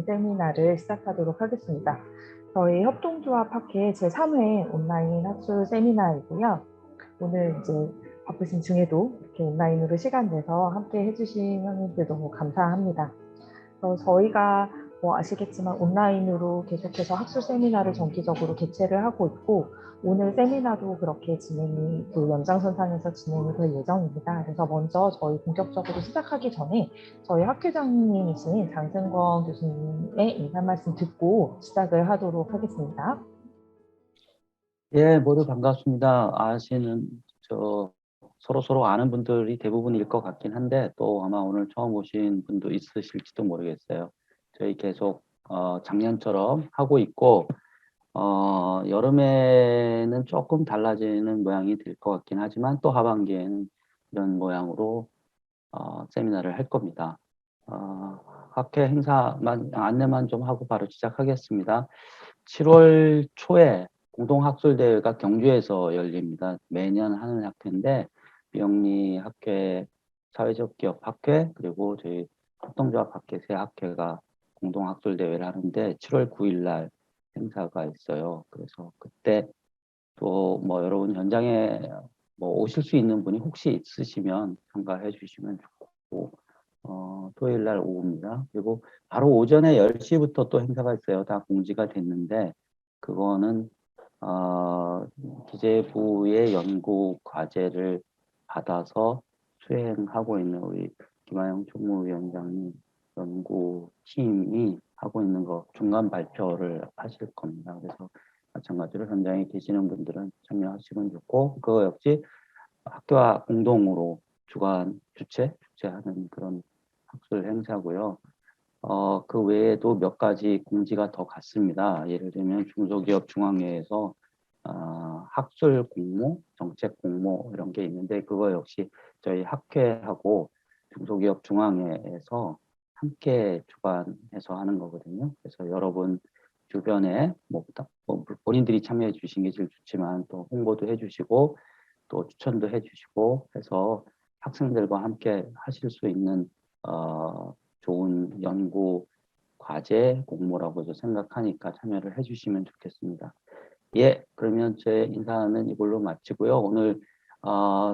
온라인 세미나를 시작하도록 하겠습니다. 저희 협동조합 학회 제3회 온라인 학술 세미나이고요. 오늘 이제 바쁘신 중에도 이렇게 온라인으로 시간 내서 함께 해주신 형님들 너무 감사합니다. 저희가 아시겠지만 온라인으로 계속해서 학술 세미나를 정기적으로 개최를 하고 있고, 오늘 세미나도 그렇게 진행이 연장선상에서 진행이 될 예정입니다. 그래서 먼저 저희 본격적으로 시작하기 전에 저희 학회장님이신 장승권 교수님의 인사 말씀 듣고 시작을 하도록 하겠습니다. 예, 모두 반갑습니다. 서로 아는 분들이 대부분일 것 같긴 한데, 또 아마 오늘 처음 오신 분도 있으실지도 모르겠어요. 저희 계속 작년처럼 하고 있고, 여름에는 조금 달라지는 모양이 될 것 같긴 하지만, 또 하반기에는 이런 모양으로 세미나를 할 겁니다. 학회 행사만 안내만 좀 하고 바로 시작하겠습니다. 7월 초에 공동학술대회가 경주에서 열립니다. 매년 하는 학회인데, 비영리 학회, 사회적 기업 학회, 그리고 저희 협동조합 학회 세 학회가 공동학술대회를 하는데 7월 9일 날 행사가 있어요. 그래서 그때 또 여러분 현장에 오실 수 있는 분이 혹시 있으시면 참가해 주시면 좋고, 토요일 날 오후입니다. 그리고 바로 오전에 10시부터 또 행사가 있어요. 다 공지가 됐는데, 그거는 기재부의 연구 과제를 받아서 수행하고 있는 우리 김하영 총무위원장님 연구팀이 하고 있는 거 중간 발표를 하실 겁니다. 그래서 마찬가지로 현장에 계시는 분들은 참여하시면 좋고, 그거 역시 학교와 공동으로 주최하는 그런 학술 행사고요. 그 외에도 몇 가지 공지가 더 갔습니다. 예를 들면 중소기업중앙회에서 학술 공모, 정책 공모 이런 게 있는데, 그거 역시 저희 학회하고 중소기업중앙회에서 함께 주관해서 하는 거거든요. 그래서 여러분 주변에 본인들이 참여해 주신 게 제일 좋지만, 또 홍보도 해주시고 또 추천도 해주시고 해서 학생들과 함께 하실 수 있는 좋은 연구 과제 공모라고 생각하니까 참여를 해주시면 좋겠습니다. 예, 그러면 제 인사는 이걸로 마치고요. 오늘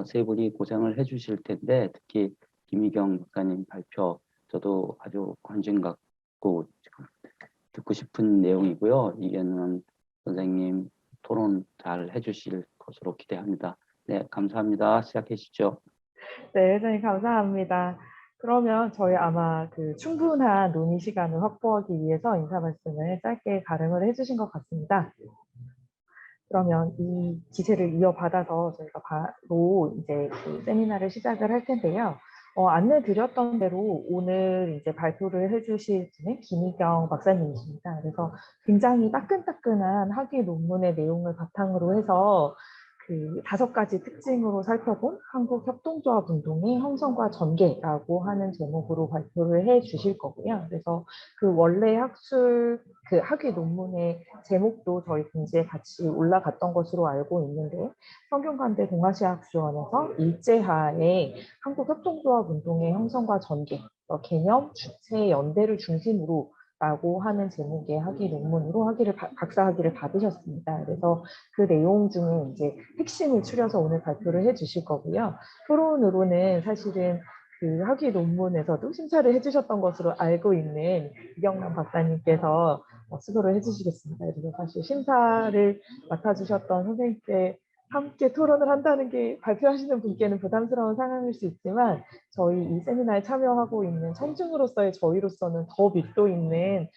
세 분이 고생을 해주실 텐데, 특히 김희경 박사님 발표 저도 아주 관심 갖고 지금 듣고 싶은 내용이고요. 이게는 선생님 토론 잘 해주실 것으로 기대합니다. 네, 감사합니다. 시작해 주시죠. 네, 회장님 감사합니다. 그러면 저희 아마 충분한 논의 시간을 확보하기 위해서 인사 말씀을 짧게 가름을 해주신 것 같습니다. 그러면 이 기세를 이어받아서 저희가 바로 이제 세미나를 시작을 할 텐데요. 안내 드렸던 대로 오늘 이제 발표를 해주실 분은 김희경 박사님이십니다. 그래서 굉장히 따끈따끈한 학위 논문의 내용을 바탕으로 해서 5가지 특징으로 살펴본 한국협동조합 운동의 형성과 전개라고 하는 제목으로 발표를 해 주실 거고요. 그래서 원래 학위 논문의 제목도 저희 공지에 같이 올라갔던 것으로 알고 있는데, 성균관대 동아시아학술원에서 일제하에 한국협동조합 운동의 형성과 전개, 개념, 주체, 연대를 중심으로 라고 하는 제목의 학위 논문으로 박사 학위를 받으셨습니다. 그래서 그 내용 중에 이제 핵심을 추려서 오늘 발표를 해 주실 거고요. 토론으로는 사실은 학위 논문에서도 심사를 해주셨던 것으로 알고 있는 이경남 박사님께서 수고를 해주시겠습니다. 그래서 사실 심사를 맡아주셨던 선생님께 함께 토론을 한다는 게 발표하시는 분께는 부담스러운 상황일 수 있지만, 저희 이 세미나에 참여하고 있는 청중으로서의 저희로서는 더 밀도 있는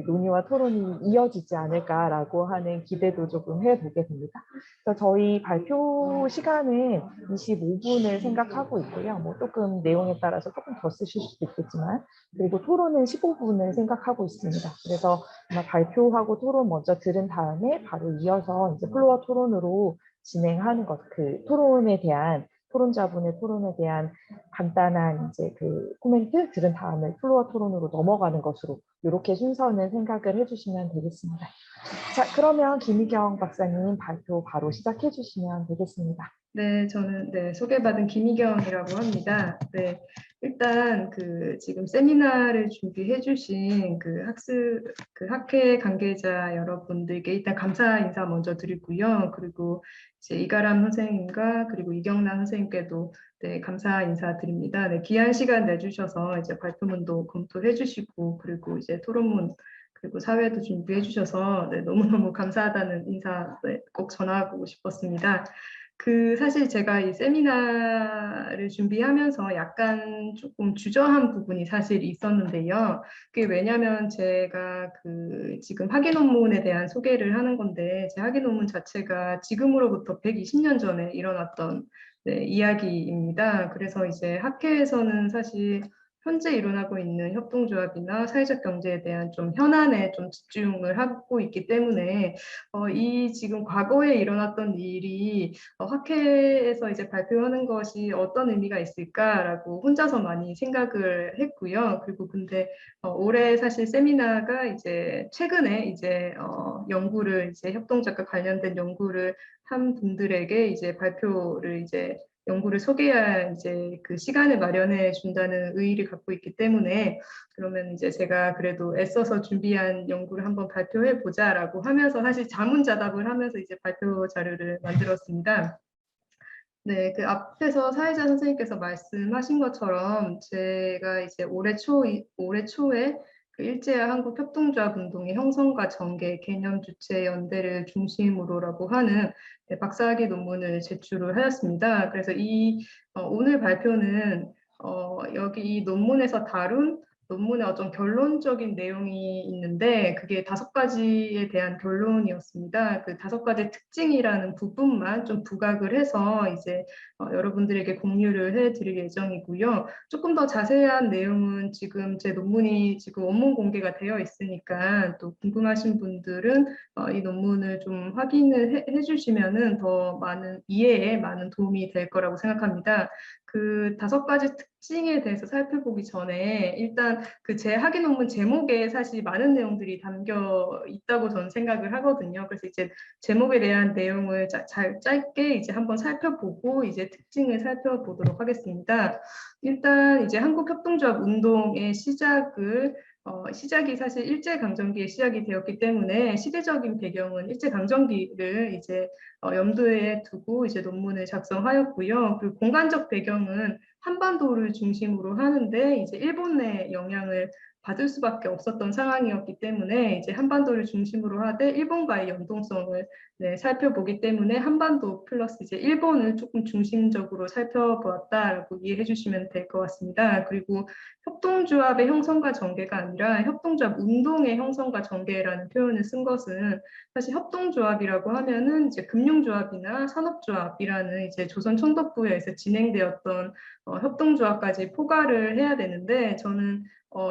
논의와 토론이 이어지지 않을까라고 하는 기대도 조금 해보게 됩니다. 그래서 저희 발표 시간은 25분을 생각하고 있고요. 조금 내용에 따라서 조금 더 쓰실 수도 있겠지만, 그리고 토론은 15분을 생각하고 있습니다. 그래서 아마 발표하고 토론 먼저 들은 다음에 바로 이어서 이제 플로어 토론으로 진행하는 것, 토론자분의 토론에 대한 간단한 이제 코멘트 들은 다음에 플로어 토론으로 넘어가는 것으로 이렇게 순서는 생각을 해주시면 되겠습니다. 자, 그러면 김희경 박사님 발표 바로 시작해 주시면 되겠습니다. 네, 저는 소개받은 김희경이라고 합니다. 네, 일단 지금 세미나를 준비해 주신 학회 관계자 여러분들께 일단 감사 인사 먼저 드리고요. 그리고 이제 이가람 선생님과 그리고 이경란 선생님께도 네, 감사 인사드립니다. 네, 귀한 시간 내주셔서 이제 발표문도 검토해 주시고 그리고 이제 토론문 그리고 사회도 준비해 주셔서 네, 너무너무 감사하다는 인사 네, 꼭 전하고 싶었습니다. 사실 제가 이 세미나를 준비하면서 약간 조금 주저한 부분이 사실 있었는데요. 그게 왜냐면 제가 지금 학위 논문에 대한 소개를 하는 건데, 제 학위 논문 자체가 지금으로부터 120년 전에 일어났던 네, 이야기입니다. 그래서 이제 학회에서는 사실 현재 일어나고 있는 협동조합이나 사회적 경제에 대한 좀 현안에 좀 집중을 하고 있기 때문에 이 지금 과거에 일어났던 일이 학회에서 이제 발표하는 것이 어떤 의미가 있을까라고 혼자서 많이 생각을 했고요. 그리고 근데 올해 사실 세미나가 이제 최근에 이제 연구를 이제 협동작과 관련된 연구를 한 분들에게 이제 발표를 이제 연구를 소개할 이제 시간을 마련해 준다는 의의를 갖고 있기 때문에 그러면 이제 제가 그래도 애써서 준비한 연구를 한번 발표해 보자라고 하면서 사실 자문자답을 하면서 이제 발표 자료를 만들었습니다. 네, 앞에서 사회자 선생님께서 말씀하신 것처럼 제가 이제 올해 초에 일제야 한국 협동조합 운동의 형성과 전개 개념 주체 연대를 중심으로라고 하는 네, 박사학위 논문을 제출을 하였습니다. 그래서 오늘 발표는 여기 이 논문에서 다룬 논문의 어떤 결론적인 내용이 있는데 그게 5가지에 대한 결론이었습니다. 그 5가지 특징이라는 부분만 좀 부각을 해서 이제 여러분들에게 공유를 해드릴 예정이고요. 조금 더 자세한 내용은 지금 제 논문이 지금 원문 공개가 되어 있으니까 또 궁금하신 분들은 이 논문을 좀 확인을 해주시면은 더 많은 이해에 많은 도움이 될 거라고 생각합니다. 5가지 특징에 대해서 살펴보기 전에 일단 제 학위 논문 제목에 사실 많은 내용들이 담겨 있다고 저는 생각을 하거든요. 그래서 이제 제목에 대한 내용을 짧게 이제 한번 살펴보고 이제 특징을 살펴보도록 하겠습니다. 일단 이제 한국협동조합 운동의 시작이 사실 일제강점기에 시작이 되었기 때문에 시대적인 배경은 일제강점기를 이제 염두에 두고 이제 논문을 작성하였고요. 그리고 공간적 배경은 한반도를 중심으로 하는데 이제 일본의 영향을 받을 수밖에 없었던 상황이었기 때문에 이제 한반도를 중심으로 하되 일본과의 연동성을 네, 살펴보기 때문에 한반도 플러스 이제 일본을 조금 중심적으로 살펴보았다라고 이해해 주시면 될 것 같습니다. 그리고 협동조합의 형성과 전개가 아니라 협동조합 운동의 형성과 전개라는 표현을 쓴 것은 사실 협동조합이라고 하면은 이제 금융조합이나 산업조합이라는 이제 조선 총독부에서 진행되었던 협동조합까지 포괄을 해야 되는데 저는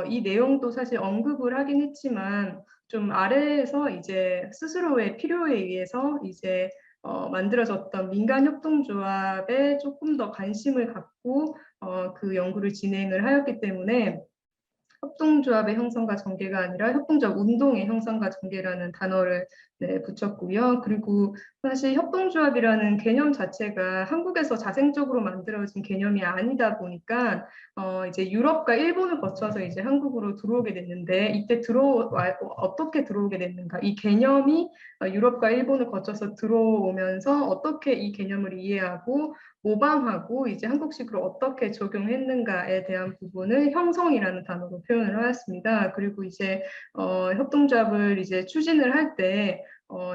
이 내용도 사실 언급을 하긴 했지만 좀 아래에서 이제 스스로의 필요에 의해서 이제 만들어졌던 민간협동조합에 조금 더 관심을 갖고 그 연구를 진행을 하였기 때문에 협동조합의 형성과 전개가 아니라 협동조합 운동의 형성과 전개라는 단어를 네, 붙였고요. 그리고 사실 협동조합이라는 개념 자체가 한국에서 자생적으로 만들어진 개념이 아니다 보니까 이제 유럽과 일본을 거쳐서 이제 한국으로 들어오게 됐는데 이때 어떻게 들어오게 됐는가? 이 개념이 유럽과 일본을 거쳐서 들어오면서 어떻게 이 개념을 이해하고 모방하고 이제 한국식으로 어떻게 적용했는가에 대한 부분을 형성이라는 단어로 표현을 하였습니다. 그리고 이제 협동조합을 이제 추진을 할 때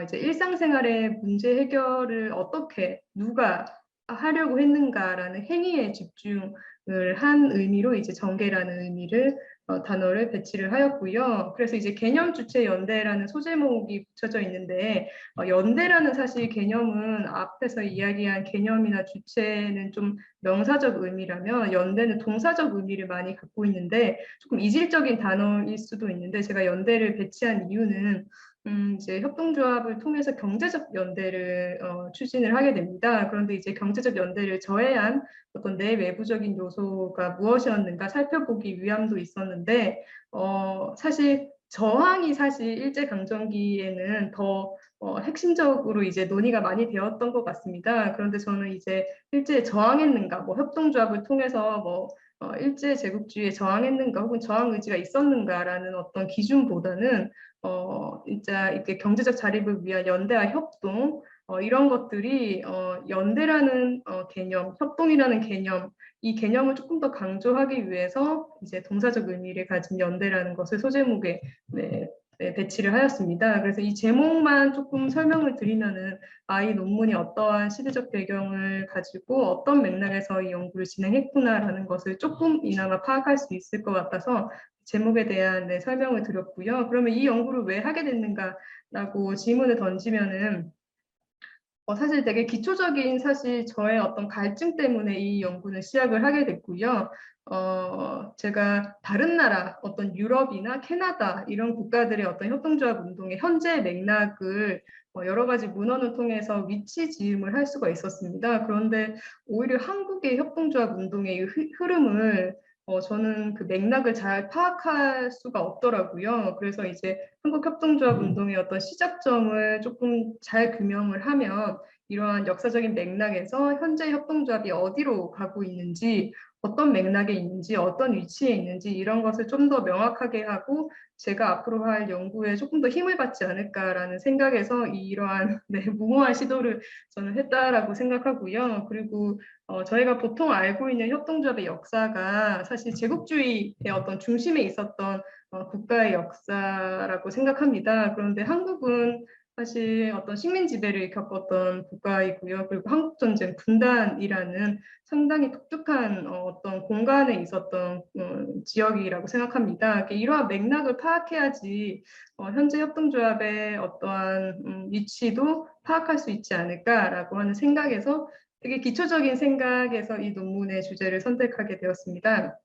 이제 일상생활의 문제 해결을 어떻게 누가 하려고 했는가라는 행위에 집중을 한 의미로 이제 전개라는 의미를 단어를 배치를 하였고요. 그래서 이제 개념 주체 연대라는 소제목이 붙여져 있는데 연대라는 사실 개념은 앞에서 이야기한 개념이나 주체는 좀 명사적 의미라면 연대는 동사적 의미를 많이 갖고 있는데 조금 이질적인 단어일 수도 있는데 제가 연대를 배치한 이유는 이제 협동조합을 통해서 경제적 연대를 추진을 하게 됩니다. 그런데 이제 경제적 연대를 저해한 어떤 내외부적인 요소가 무엇이었는가 살펴보기 위함도 있었는데 사실 저항이 사실 일제강점기에는 더 핵심적으로 이제 논의가 많이 되었던 것 같습니다. 그런데 저는 이제 일제에 저항했는가, 뭐 협동조합을 통해서 뭐 일제 제국주의에 저항했는가 혹은 저항 의지가 있었는가라는 어떤 기준보다는 진짜 이렇게 경제적 자립을 위한 연대와 협동 이런 것들이 연대라는 개념, 협동이라는 개념, 이 개념을 조금 더 강조하기 위해서 이제 동사적 의미를 가진 연대라는 것을 소제목에 배치를 하였습니다. 그래서 이 제목만 조금 설명을 드리면은 이 논문이 어떠한 시대적 배경을 가지고 어떤 맥락에서 이 연구를 진행했구나라는 것을 조금이나마 파악할 수 있을 것 같아서 제목에 대한 설명을 드렸고요. 그러면 이 연구를 왜 하게 됐는가라고 질문을 던지면은 사실 되게 기초적인 사실 저의 어떤 갈증 때문에 이 연구는 시작을 하게 됐고요. 제가 다른 나라, 어떤 유럽이나 캐나다 이런 국가들의 어떤 협동조합 운동의 현재 맥락을 여러 가지 문헌을 통해서 위치 지음을 할 수가 있었습니다. 그런데 오히려 한국의 협동조합 운동의 흐름을 저는 그 맥락을 잘 파악할 수가 없더라고요. 그래서 이제 한국협동조합 운동의 어떤 시작점을 조금 잘 규명을 하면 이러한 역사적인 맥락에서 현재 협동조합이 어디로 가고 있는지, 어떤 맥락에 있는지, 어떤 위치에 있는지 이런 것을 좀 더 명확하게 하고 제가 앞으로 할 연구에 조금 더 힘을 받지 않을까라는 생각에서 이러한 무모한 시도를 저는 했다라고 생각하고요. 그리고 저희가 보통 알고 있는 협동조합의 역사가 사실 제국주의의 어떤 중심에 있었던 국가의 역사라고 생각합니다. 그런데 한국은 사실 어떤 식민 지배를 겪었던 국가이고요. 그리고 한국전쟁 분단이라는 상당히 독특한 어떤 공간에 있었던 지역이라고 생각합니다. 이러한 맥락을 파악해야지 현재 협동조합의 어떠한 위치도 파악할 수 있지 않을까라고 하는 생각에서 되게 기초적인 생각에서 이 논문의 주제를 선택하게 되었습니다.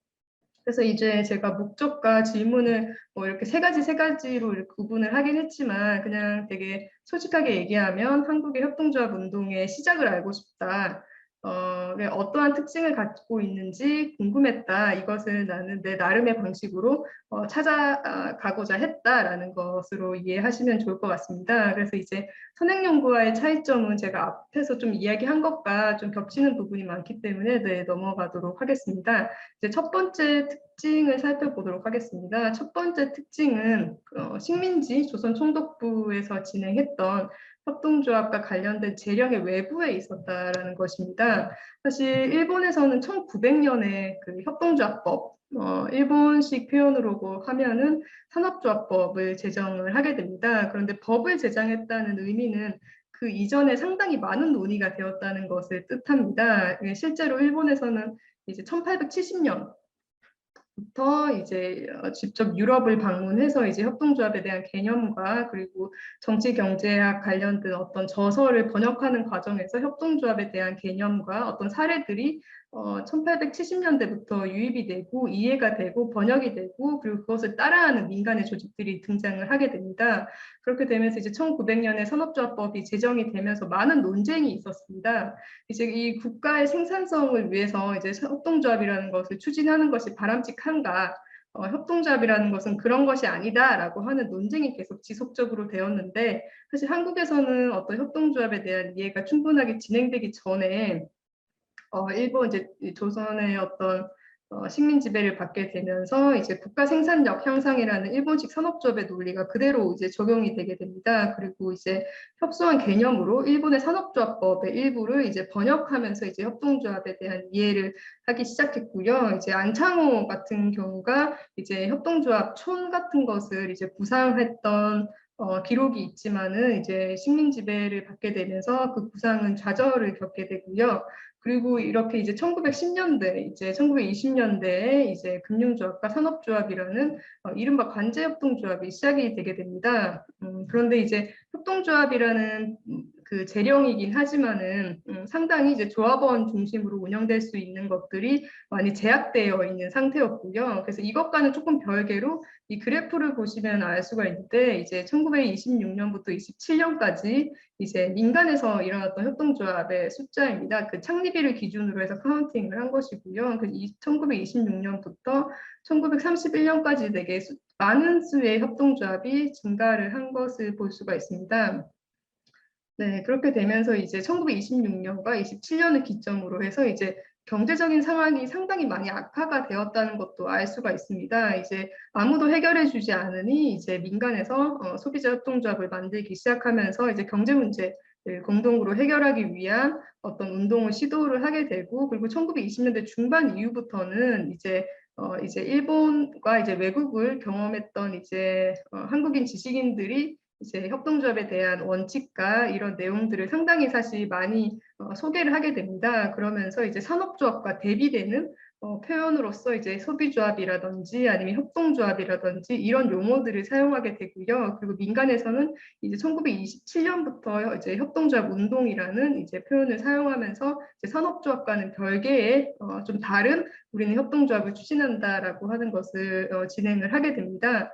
그래서 이제 제가 목적과 질문을 이렇게 세 가지로 이렇게 구분을 하긴 했지만 그냥 되게 솔직하게 얘기하면 한국의 협동조합 운동의 시작을 알고 싶다. 어떠한 특징을 갖고 있는지 궁금했다. 이것을 나는 내 나름의 방식으로 찾아가고자 했다라는 것으로 이해하시면 좋을 것 같습니다. 그래서 이제 선행연구와의 차이점은 제가 앞에서 좀 이야기한 것과 좀 겹치는 부분이 많기 때문에 넘어가도록 하겠습니다. 이제 첫 번째 특징을 살펴보도록 하겠습니다. 첫 번째 특징은 식민지 조선총독부에서 진행했던 협동조합과 관련된 재령의 외부에 있었다라는 것입니다. 사실 일본에서는 1900년에 그 협동조합법, 일본식 표현으로 하면은 산업조합법을 제정을 하게 됩니다. 그런데 법을 제정했다는 의미는 그 이전에 상당히 많은 논의가 되었다는 것을 뜻합니다. 실제로 일본에서는 이제 1870년 부터 이제 직접 유럽을 방문해서 이제 협동조합에 대한 개념과 그리고 정치 경제학 관련된 어떤 저서를 번역하는 과정에서 협동조합에 대한 개념과 어떤 사례들이 1870년대부터 유입이 되고 이해가 되고 번역이 되고 그리고 그것을 따라하는 민간의 조직들이 등장을 하게 됩니다. 그렇게 되면서 이제 1900년에 산업조합법이 제정이 되면서 많은 논쟁이 있었습니다. 이제 이 국가의 생산성을 위해서 이제 협동조합이라는 것을 추진하는 것이 바람직한가? 협동조합이라는 것은 그런 것이 아니다라고 하는 논쟁이 계속 지속적으로 되었는데 사실 한국에서는 어떤 협동조합에 대한 이해가 충분하게 진행되기 전에 일본 이제 조선의 어떤 식민 지배를 받게 되면서 이제 국가 생산력 향상이라는 일본식 산업조합의 논리가 그대로 이제 적용이 되게 됩니다. 그리고 이제 협소한 개념으로 일본의 산업조합법의 일부를 이제 번역하면서 이제 협동조합에 대한 이해를 하기 시작했고요. 이제 안창호 같은 경우가 이제 협동조합 촌 같은 것을 이제 구상했던 기록이 있지만은 이제 식민 지배를 받게 되면서 그 구상은 좌절을 겪게 되고요. 그리고 이렇게 이제 1910년대, 이제 1920년대에 이제 금융조합과 산업조합이라는 이른바 관제협동조합이 시작이 되게 됩니다. 그런데 이제 협동조합이라는 그 재령이긴 하지만은 상당히 이제 조합원 중심으로 운영될 수 있는 것들이 많이 제약되어 있는 상태였고요. 그래서 이것과는 조금 별개로 이 그래프를 보시면 알 수가 있는데 이제 1926년부터 27년까지 이제 민간에서 일어났던 협동조합의 숫자입니다. 그 창립일을 기준으로 해서 카운팅을 한 것이고요. 그 1926년부터 1931년까지 되게 많은 수의 협동조합이 증가를 한 것을 볼 수가 있습니다. 네, 그렇게 되면서 이제 1926년과 27년을 기점으로 해서 이제 경제적인 상황이 상당히 많이 악화가 되었다는 것도 알 수가 있습니다. 이제 아무도 해결해주지 않으니 이제 민간에서 소비자 협동조합을 만들기 시작하면서 이제 경제 문제를 공동으로 해결하기 위한 어떤 운동을 시도를 하게 되고, 그리고 1920년대 중반 이후부터는 이제 일본과 이제 외국을 경험했던 이제 한국인 지식인들이 이제 협동조합에 대한 원칙과 이런 내용들을 상당히 사실 많이 소개를 하게 됩니다. 그러면서 이제 산업조합과 대비되는 표현으로서 이제 소비조합이라든지 아니면 협동조합이라든지 이런 용어들을 사용하게 되고요. 그리고 민간에서는 이제 1927년부터 이제 협동조합 운동이라는 이제 표현을 사용하면서 이제 산업조합과는 별개의 좀 다른 우리는 협동조합을 추진한다라고 하는 것을 진행을 하게 됩니다.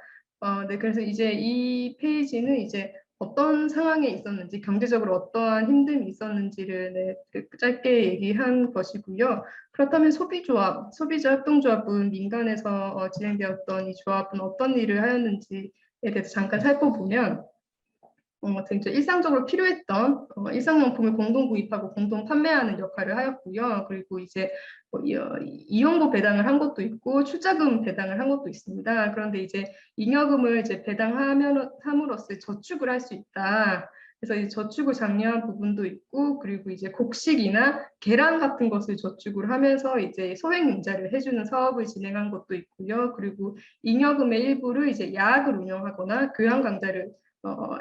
네, 그래서 이제 이 페이지는 이제 어떤 상황에 있었는지, 경제적으로 어떠한 힘듦이 있었는지를 짧게 얘기한 것이고요. 그렇다면 소비자 협동조합은 민간에서 진행되었던 이 조합은 어떤 일을 하였는지에 대해서 잠깐 살펴보면, 진짜 일상적으로 필요했던 일상용품을 공동 구입하고 공동 판매하는 역할을 하였고요. 그리고 이제 이용고 배당을 한 것도 있고 출자금 배당을 한 것도 있습니다. 그런데 이제 잉여금을 이제 배당함으로써 저축을 할 수 있다. 그래서 이 저축을 장려한 부분도 있고, 그리고 이제 곡식이나 계란 같은 것을 저축을 하면서 이제 소액융자를 해주는 사업을 진행한 것도 있고요. 그리고 잉여금의 일부를 이제 야학을 운영하거나 교양 강좌를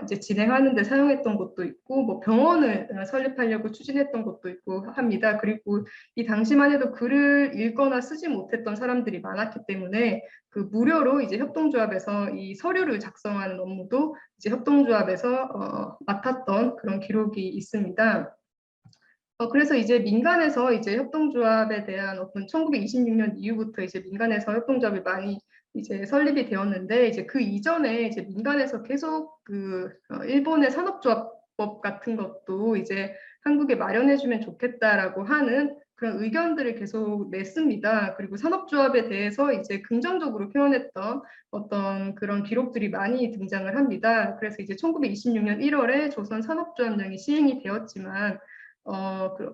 이제 진행하는 데 사용했던 것도 있고, 뭐 병원을 설립하려고 추진했던 것도 있고 합니다. 그리고 이 당시만 해도 글을 읽거나 쓰지 못했던 사람들이 많았기 때문에 그 무료로 이제 협동조합에서 이 서류를 작성하는 업무도 이제 협동조합에서 맡았던 그런 기록이 있습니다. 그래서 이제 민간에서 이제 협동조합에 대한 어떤 1926년 이후부터 이제 민간에서 협동조합이 많이 이제 설립이 되었는데, 이제 그 이전에 이제 민간에서 계속 일본의 산업조합법 같은 것도 이제 한국에 마련해주면 좋겠다라고 하는 그런 의견들을 계속 냈습니다. 그리고 산업조합에 대해서 이제 긍정적으로 표현했던 어떤 그런 기록들이 많이 등장을 합니다. 그래서 이제 1926년 1월에 조선 산업조합령이 시행이 되었지만,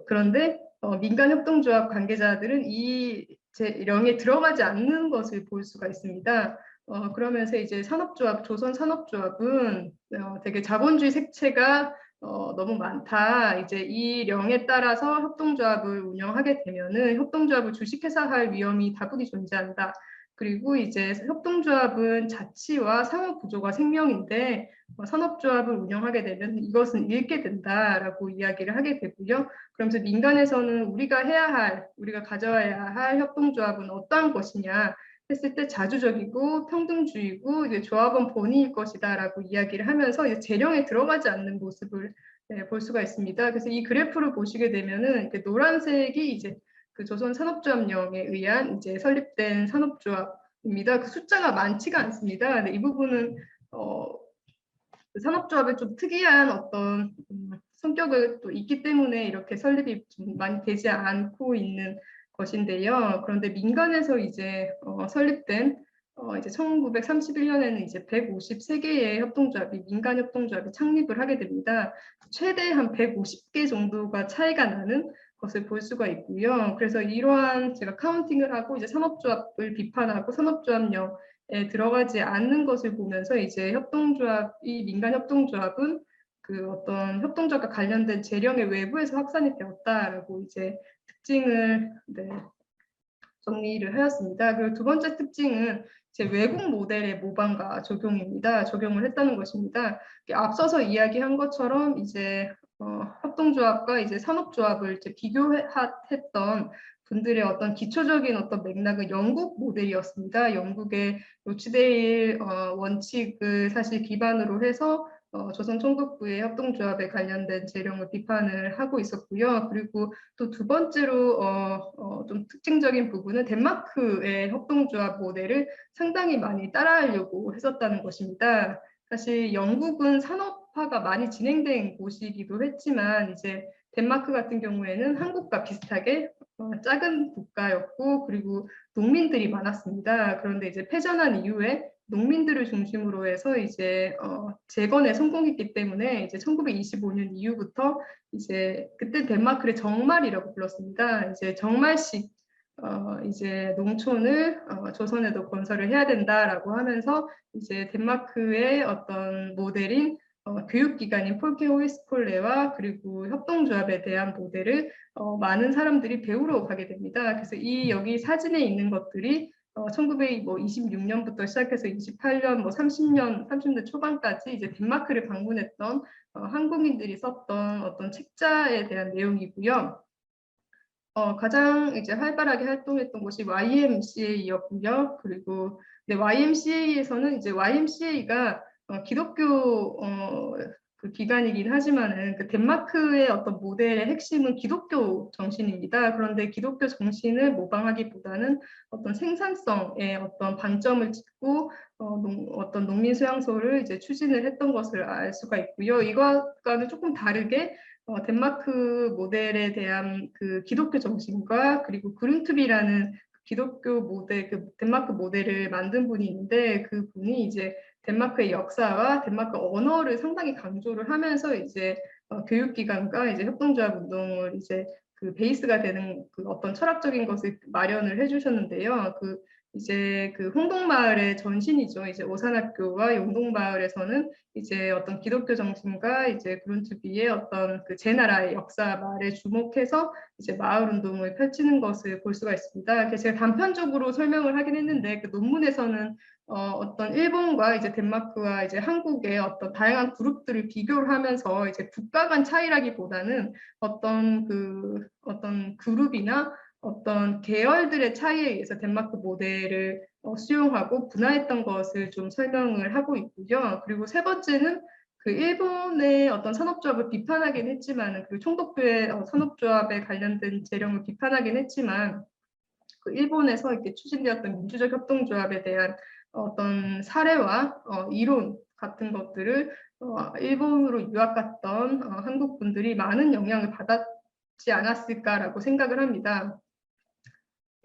그런데 민간 협동조합 관계자들은 이 제령에 들어가지 않는 것을 볼 수가 있습니다. 그러면서 이제 조선 산업조합은 되게 자본주의 색채가 너무 많다. 이제 이 령에 따라서 협동조합을 운영하게 되면은 협동조합을 주식회사할 위험이 다분히 존재한다. 그리고 이제 협동조합은 자치와 상호 구조가 생명인데 산업조합을 운영하게 되면 이것은 잃게 된다라고 이야기를 하게 되고요. 그러면서 민간에서는 우리가 가져와야 할 협동조합은 어떠한 것이냐 했을 때 자주적이고 평등주의고 이제 조합원 본위일 것이다라고 이야기를 하면서 이제 재령에 들어가지 않는 모습을 볼 수가 있습니다. 그래서 이 그래프를 보시게 되면은 이렇게 노란색이 이제 그 조선 산업조합령에 의한 이제 설립된 산업조합입니다. 그 숫자가 많지가 않습니다. 근데 이 부분은 그 산업조합의 좀 특이한 어떤 성격을 또 있기 때문에 이렇게 설립이 좀 많이 되지 않고 있는 것인데요. 그런데 민간에서 이제 설립된 이제 1931년에는 이제 153개의 협동조합이 민간 협동조합이 창립을 하게 됩니다. 최대 한 150개 정도가 차이가 나는 것을 볼 수가 있고요. 그래서 이러한 제가 카운팅을 하고 이제 산업조합을 비판하고 산업조합령에 들어가지 않는 것을 보면서 이제 민간 협동조합은 그 어떤 협동조합과 관련된 재령의 외부에서 확산이 되었다라고 이제 특징을 정리를 하였습니다. 그리고 두 번째 특징은 제 외국 모델의 모방과 적용을 했다는 것입니다. 앞서서 이야기한 것처럼 이제 협동조합과 이제 산업조합을 이제 비교했던 분들의 어떤 기초적인 어떤 맥락은 영국 모델이었습니다. 영국의 로치데일 원칙을 사실 기반으로 해서 조선 총독부의 협동조합에 관련된 재령을 비판을 하고 있었고요. 그리고 또 두 번째로 좀 특징적인 부분은 덴마크의 협동조합 모델을 상당히 많이 따라하려고 했었다는 것입니다. 사실 영국은 산업화가 많이 진행된 곳이기도 했지만 이제 덴마크 같은 경우에는 한국과 비슷하게 작은 국가였고 그리고 농민들이 많았습니다. 그런데 이제 패전한 이후에 농민들을 중심으로 해서 이제 재건에 성공했기 때문에 이제 1925년 이후부터 이제 그때 덴마크를 정말이라고 불렀습니다. 이제 정말식 이제 농촌을 조선에도 건설을 해야 된다라고 하면서 이제 덴마크의 어떤 모델인 교육기관인 폴케 호이스콜레와 그리고 협동조합에 대한 모델을 많은 사람들이 배우러 가게 됩니다. 그래서 이 여기 사진에 있는 것들이 1926년부터 시작해서 28년, 뭐 30년 초반까지 이제 덴마크를 방문했던 한국인들이 썼던 어떤 책자에 대한 내용이고요. 가장 이제 활발하게 활동했던 곳이 YMCA였고요. 그리고 YMCA에서는 이제 YMCA가 기독교 그 기관이긴 하지만은 그 덴마크의 어떤 모델의 핵심은 기독교 정신입니다. 그런데 기독교 정신을 모방하기보다는 어떤 생산성에 어떤 방점을 찍고 어떤 농민 수양소를 이제 추진을 했던 것을 알 수가 있고요. 이것과는 조금 다르게 덴마크 모델에 대한 그 기독교 정신과 그리고 그룬투비라는 기독교 모델, 그 덴마크 모델을 만든 분이 있는데 그 분이 이제 덴마크의 역사와 덴마크 언어를 상당히 강조를 하면서 이제 교육기관과 이제 협동조합 운동을 이제 그 베이스가 되는 그 어떤 철학적인 것을 마련을 해주셨는데요. 그 이제 그 홍동마을의 전신이죠. 이제 오산학교와 용동마을에서는 이제 어떤 기독교 정신과 이제 그룬투비의 어떤 그 제 나라의 역사 말에 주목해서 이제 마을 운동을 펼치는 것을 볼 수가 있습니다. 그래서 제가 단편적으로 설명을 하긴 했는데 그 논문에서는 어떤 일본과 이제 덴마크와 이제 한국의 어떤 다양한 그룹들을 비교를 하면서 이제 국가 간 차이라기보다는 어떤 그룹이나 어떤 계열들의 차이에 의해서 덴마크 모델을 수용하고 분화했던 것을 좀 설명을 하고 있고요. 그리고 세 번째는 그 일본의 어떤 산업조합을 비판하긴 했지만, 그리고 총독부의 산업조합에 관련된 재령을 비판하긴 했지만, 그 일본에서 이렇게 추진되었던 민주적 협동조합에 대한 어떤 사례와 이론 같은 것들을 일본으로 유학 갔던 한국 분들이 많은 영향을 받았지 않았을까라고 생각을 합니다.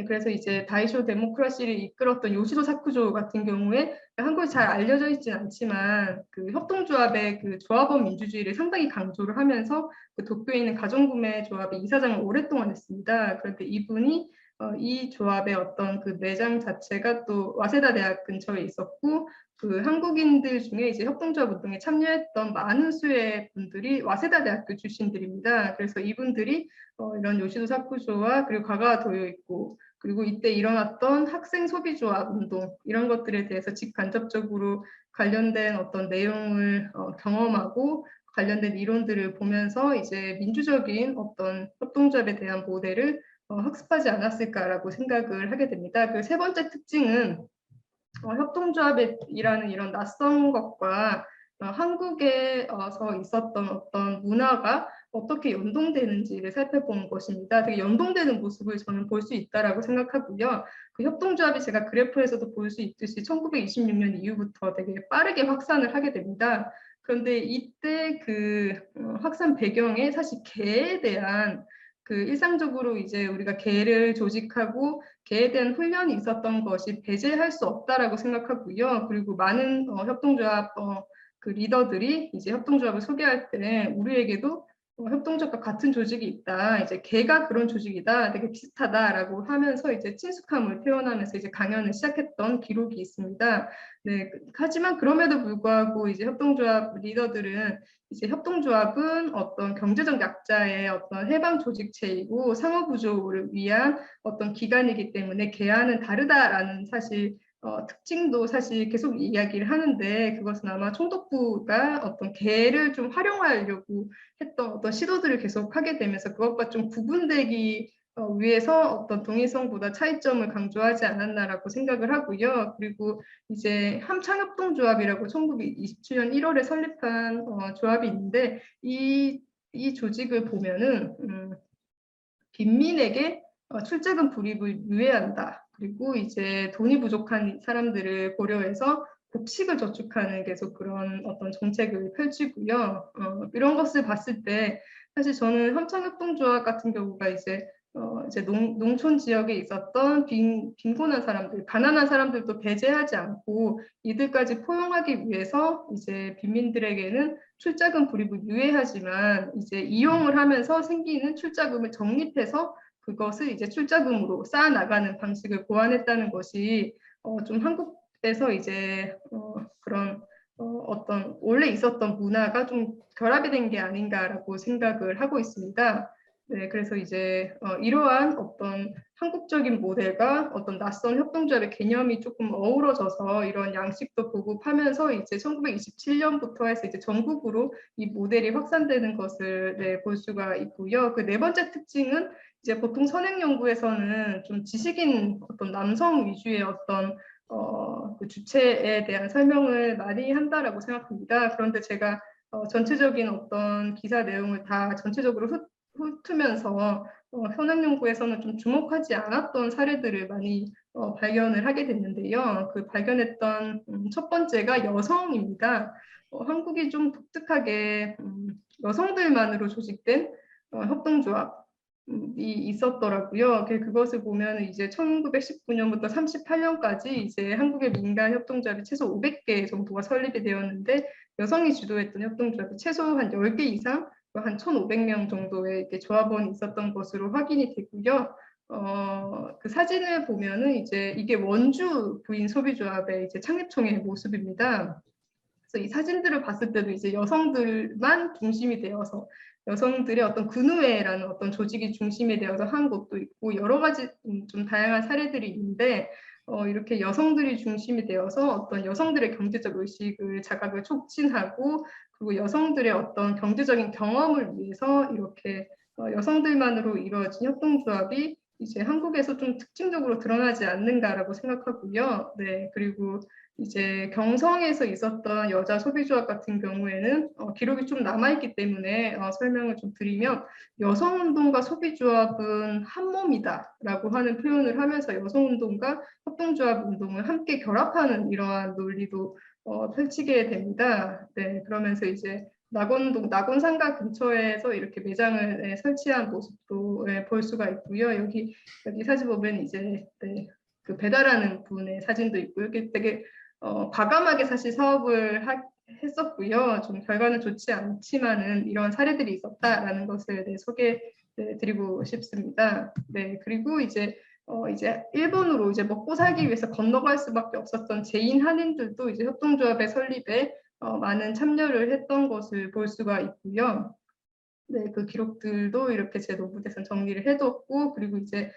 그래서 이제 다이쇼 데모크라시를 이끌었던 요시도 사쿠조 같은 경우에 한국에 잘 알려져 있지는 않지만 그 협동조합의 그 조합원 민주주의를 상당히 강조를 하면서 그 도쿄에 있는 가정구매 조합의 이사장을 오랫동안 했습니다. 그런데 이분이 이 조합의 어떤 그 매장 자체가 또 와세다 대학 근처에 있었고 그 한국인들 중에 이제 협동조합 운동에 참여했던 많은 수의 분들이 와세다 대학교 출신들입니다. 그래서 이분들이 이런 요시도 사쿠조와 그리고 가가도요 있고 그리고 이때 일어났던 학생 소비조합 운동 이런 것들에 대해서 직간접적으로 관련된 어떤 내용을 경험하고 관련된 이론들을 보면서 이제 민주적인 어떤 협동조합에 대한 모델을 학습하지 않았을까라고 생각을 하게 됩니다. 그 세 번째 특징은 협동조합이라는 이런 낯선 것과 한국에서 있었던 어떤 문화가 어떻게 연동되는지를 살펴보는 것입니다. 되게 연동되는 모습을 저는 볼 수 있다라고 생각하고요. 그 협동조합이 제가 그래프에서도 볼 수 있듯이 1926년 이후부터 되게 빠르게 확산을 하게 됩니다. 그런데 이때 그 확산 배경에 사실 개에 대한 그 일상적으로 이제 우리가 개를 조직하고 개에 대한 훈련이 있었던 것이 배제할 수 없다라고 생각하고요. 그리고 많은 협동조합 그 리더들이 이제 협동조합을 소개할 때 우리에게도 협동조합과 같은 조직이 있다. 이제 개가 그런 조직이다. 되게 비슷하다라고 하면서 이제 친숙함을 표현하면서 이제 강연을 시작했던 기록이 있습니다. 네, 하지만 그럼에도 불구하고 이제 협동조합 리더들은 이제 협동조합은 어떤 경제적 약자의 어떤 해방 조직체이고 상호구조를 위한 어떤 기관이기 때문에 개와는 다르다라는 사실 특징도 사실 계속 이야기를 하는데 그것은 아마 총독부가 어떤 개를 좀 활용하려고 했던 어떤 시도들을 계속 하게 되면서 그것과 좀 구분되기 위해서 어떤 동일성보다 차이점을 강조하지 않았나라고 생각을 하고요. 그리고 이제 함창협동조합이라고 1927년 1월에 설립한 조합이 있는데 이 조직을 보면은 빈민에게 출자금 불이익을 유예한다. 그리고 이제 돈이 부족한 사람들을 고려해서 곡식을 저축하는 계속 그런 어떤 정책을 펼치고요. 이런 것을 봤을 때 사실 저는 함창협동조합 같은 경우가 이제 이제 농촌 지역에 있었던 빈곤한 사람들, 가난한 사람들도 배제하지 않고 이들까지 포용하기 위해서 이제 빈민들에게는 출자금 불입을 유예하지만 이제 이용을 하면서 생기는 출자금을 적립해서 그것을 이제 출자금으로 쌓아 나가는 방식을 고안했다는 것이 좀 한국에서 이제 그런 어떤 원래 있었던 문화가 좀 결합이 된 게 아닌가라고 생각을 하고 있습니다. 네, 그래서 이제 이러한 어떤 한국적인 모델과 어떤 낯선 협동조합의 개념이 조금 어우러져서 이런 양식도 보급하면서 이제 1927년부터 해서 이제 전국으로 이 모델이 확산되는 것을 네, 볼 수가 있고요. 그 네 번째 특징은 이제 보통 선행 연구에서는 좀 지식인 어떤 남성 위주의 어떤 그 주체에 대한 설명을 많이 한다라고 생각합니다. 그런데 제가 전체적인 어떤 기사 내용을 다 전체적으로 훑으면서 현황 연구에서는 좀 주목하지 않았던 사례들을 많이 발견을 하게 됐는데요. 그 발견했던 첫 번째가 여성입니다. 한국이 좀 독특하게 여성들만으로 조직된 협동조합이 있었더라고요. 그것을 보면 이제 1919년부터 38년까지 이제 한국의 민간 협동조합이 최소 500개 정도가 설립이 되었는데 여성이 주도했던 협동조합이 최소 한 10개 이상 한 1,500명 정도의 이렇게 조합원이 있었던 것으로 확인이 되고요. 그 사진을 보면은 이제 이게 원주 부인 소비조합의 이제 창립총회 모습입니다. 그래서 이 사진들을 봤을 때도 이제 여성들만 중심이 되어서 여성들의 어떤 근우회라는 어떤 조직이 중심이 되어서 한 것도 있고 여러 가지 좀 다양한 사례들이 있는데 이렇게 여성들이 중심이 되어서 어떤 여성들의 경제적 의식을 자각을 촉진하고 그리고 여성들의 어떤 경제적인 경험을 위해서 이렇게 여성들만으로 이루어진 협동조합이 이제 한국에서 좀 특징적으로 드러나지 않는가라고 생각하고요. 네, 그리고 이제 경성에서 있었던 여자 소비조합 같은 경우에는 기록이 좀 남아있기 때문에 설명을 좀 드리면 여성운동과 소비조합은 한 몸이다라고 하는 표현을 하면서 여성운동과 협동조합 운동을 함께 결합하는 이러한 논리도 펼치게 됩니다. 네, 그러면서 이제 낙원상가 근처에서 이렇게 매장을 설치한 모습도 볼 수가 있고요. 여기 사진 보면 이제 네, 그 배달하는 분의 사진도 있고 이렇게 되게 과감하게 사실 사업을 했었고요. 좀 결과는 좋지 않지만은 이런 사례들이 있었다라는 것을 네, 소개드리고 싶습니다. 네, 그리고 이제 일본으로 이제 먹고 살기 위해서 건너갈 수밖에 없었던 제인 한인들도 이제 협동조합의 설립에 많은 참여를 했던 것을 볼 수가 있고요. 네, 그 기록들도 이렇게 제 노트에서 정리를 해뒀고 그리고 이제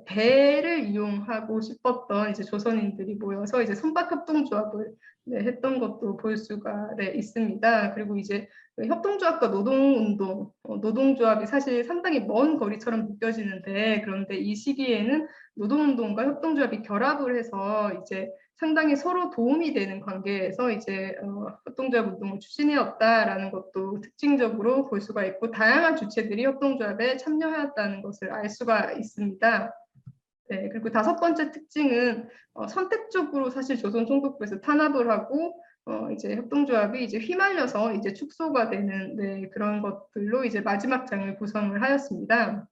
배를 이용하고 싶었던 이제 조선인들이 모여서 이제 선박협동조합을 네, 했던 것도 볼 수가 네, 있습니다. 그리고 이제 협동조합과 노동운동, 노동조합이 사실 상당히 먼 거리처럼 느껴지는데 그런데 이 시기에는 노동운동과 협동조합이 결합을 해서 이제 상당히 서로 도움이 되는 관계에서 이제 협동조합 운동을 추진해왔다라는 것도 특징적으로 볼 수가 있고 다양한 주체들이 협동조합에 참여하였다는 것을 알 수가 있습니다. 네, 그리고 다섯 번째 특징은 선택적으로 사실 조선 총독부에서 탄압을 하고 이제 협동조합이 이제 휘말려서 이제 축소가 되는 네, 그런 것들로 이제 마지막 장을 구성을 하였습니다.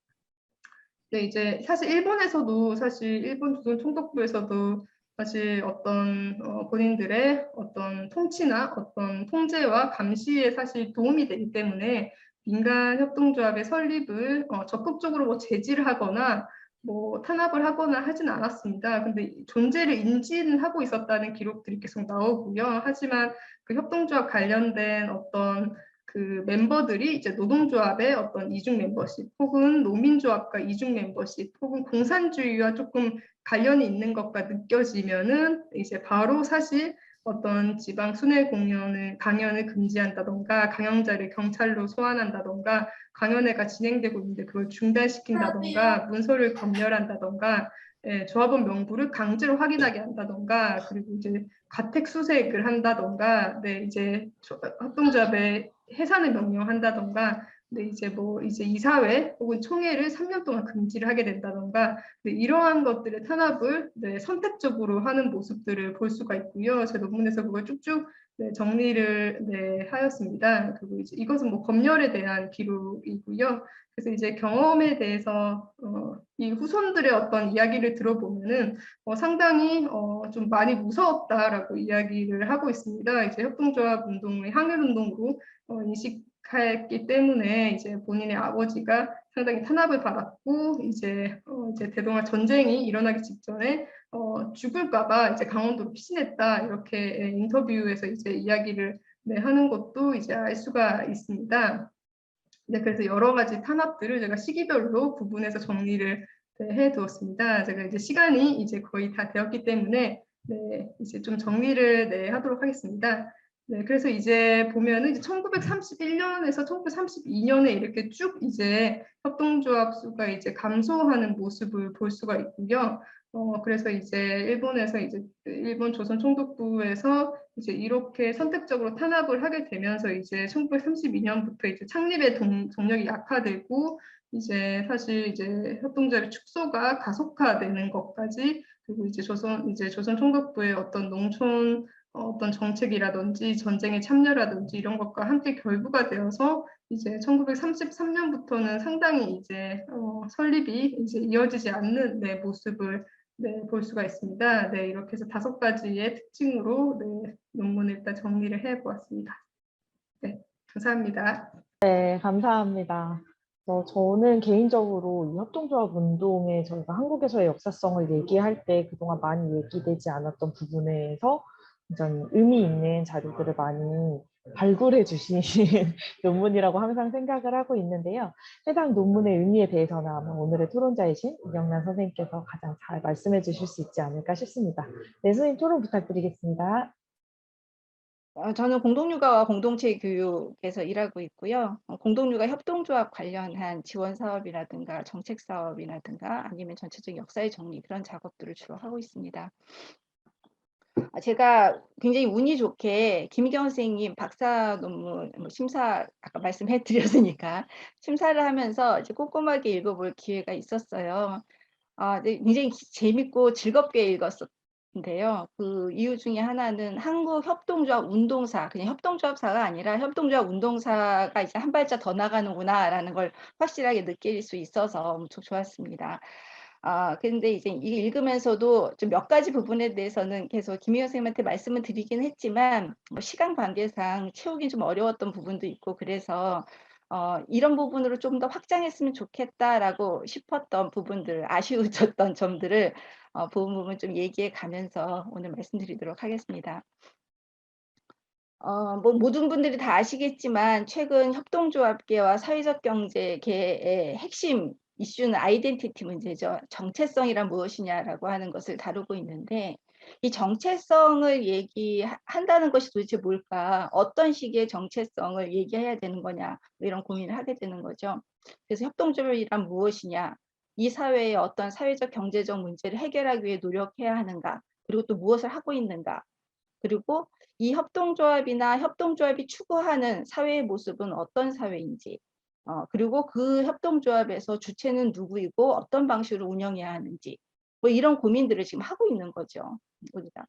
네, 이제 사실 일본에서도 사실 일본 조선 총독부에서도 사실 어떤 본인들의 어떤 통치나 어떤 통제와 감시에 사실 도움이 되기 때문에 민간 협동조합의 설립을 적극적으로 뭐 제지를 하거나 뭐 탄압을 하거나 하진 않았습니다. 근데 존재를 인지는 하고 있었다는 기록들이 계속 나오고요. 하지만 그 협동조합 관련된 어떤 그 멤버들이 이제 노동조합의 어떤 이중 멤버십 혹은 농민조합과 이중 멤버십 혹은 공산주의와 조금 관련이 있는 것과 느껴지면은 이제 바로 사실 어떤 지방 순회 강연을 금지한다던가 강연자를 경찰로 소환한다던가 강연회가 진행되고 있는데 그걸 중단시킨다던가 문서를 검열한다던가 조합원 명부를 강제로 확인하게 한다던가 그리고 이제 가택 수색을 한다던가 네 이제 협동조합의 해산을 명령한다던가 네 이제 이제 이사회 혹은 총회를 3년 동안 금지를 하게 된다던가 네, 이러한 것들의 탄압을 네, 선택적으로 하는 모습들을 볼 수가 있고요. 제 논문에서 그걸 쭉쭉 네, 정리를 네, 하였습니다. 그리고 이제 이것은 뭐 검열에 대한 기록이고요. 그래서 이제 경험에 대해서 이 후손들의 어떤 이야기를 들어보면은 상당히 좀 많이 무서웠다라고 이야기를 하고 있습니다. 이제 협동조합 운동을 항일 운동으로 인식했기 때문에 이제 본인의 아버지가 상당히 탄압을 받았고 이제 대동아 전쟁이 일어나기 직전에 죽을까봐 이제 강원도로 피신했다 이렇게 인터뷰에서 이제 이야기를 네, 하는 것도 이제 알 수가 있습니다. 네, 그래서 여러 가지 탄압들을 제가 시기별로 구분해서 정리를 네, 해두었습니다. 제가 이제 시간이 이제 거의 다 되었기 때문에 네, 이제 좀 정리를 네, 하도록 하겠습니다. 네, 그래서 이제 보면은 이제 1931년에서 1932년에 이렇게 쭉 이제 협동조합 수가 이제 감소하는 모습을 볼 수가 있고요. 그래서 이제 일본에서 이제 일본 조선 총독부에서 이제 이렇게 선택적으로 탄압을 하게 되면서 이제 1932년부터 이제 창립의 동력이 약화되고 이제 사실 이제 협동조합의 축소가 가속화되는 것까지 그리고 이제 조선 총독부의 어떤 농촌 어떤 정책이라든지 전쟁에 참여라든지 이런 것과 함께 결부가 되어서 이제 1933년부터는 상당히 이제 설립이 이제 이어지지 않는 네, 모습을 네, 볼 수가 있습니다. 네, 이렇게 해서 5가지의 특징으로 네, 논문을 일단 정리를 해보았습니다. 네, 감사합니다. 네, 감사합니다. 저는 개인적으로 이 협동조합 운동에 저희가 한국에서의 역사성을 얘기할 때 그동안 많이 얘기되지 않았던 부분에서 굉장히 의미 있는 자료들을 많이 발굴해 주신 논문이라고 항상 생각을 하고 있는데요. 해당 논문의 의미에 대해서는 아마 오늘의 토론자이신 이경란 선생님께서 가장 잘 말씀해 주실 수 있지 않을까 싶습니다. 네, 선생님 토론 부탁드리겠습니다. 저는 공동육아와 공동체 교육에서 일하고 있고요. 공동육아 협동조합 관련한 지원 사업이라든가 정책 사업이라든가 아니면 전체적인 역사의 정리 그런 작업들을 주로 하고 있습니다. 제가 굉장히 운이 좋게 김희경 선생님 박사 논문 심사 아까 말씀해 드렸으니까 심사를 하면서 이제 꼼꼼하게 읽어볼 기회가 있었어요. 네, 굉장히 재밌고 즐겁게 읽었는데요. 그 이유 중에 하나는 한국 협동조합 운동사, 그냥 협동조합사가 아니라 협동조합 운동사가 이제 한 발짝 더 나가는구나라는 걸 확실하게 느낄 수 있어서 엄청 좋았습니다. 근데 이제 이게 읽으면서도 좀 몇 가지 부분에 대해서는 계속 김희경 선생님한테 말씀을 드리긴 했지만 시간 관계상 채우기 좀 어려웠던 부분도 있고 그래서 이런 부분으로 좀 더 확장했으면 좋겠다라고 싶었던 부분들, 아쉬웠던 점들을 부분 좀 얘기해 가면서 오늘 말씀드리도록 하겠습니다. 뭐 모든 분들이 다 아시겠지만 최근 협동조합계와 사회적 경제계의 핵심 이슈는 아이덴티티 문제죠. 정체성이란 무엇이냐라고 하는 것을 다루고 있는데 이 정체성을 얘기한다는 것이 도대체 뭘까? 어떤 식의 정체성을 얘기해야 되는 거냐? 이런 고민을 하게 되는 거죠. 그래서 협동조합이란 무엇이냐? 이 사회의 어떤 사회적 경제적 문제를 해결하기 위해 노력해야 하는가? 그리고 또 무엇을 하고 있는가? 그리고 이 협동조합이나 협동조합이 추구하는 사회의 모습은 어떤 사회인지, 그리고 그 협동조합에서 주체는 누구이고 어떤 방식으로 운영해야 하는지, 뭐 이런 고민들을 지금 하고 있는 거죠. 우리가.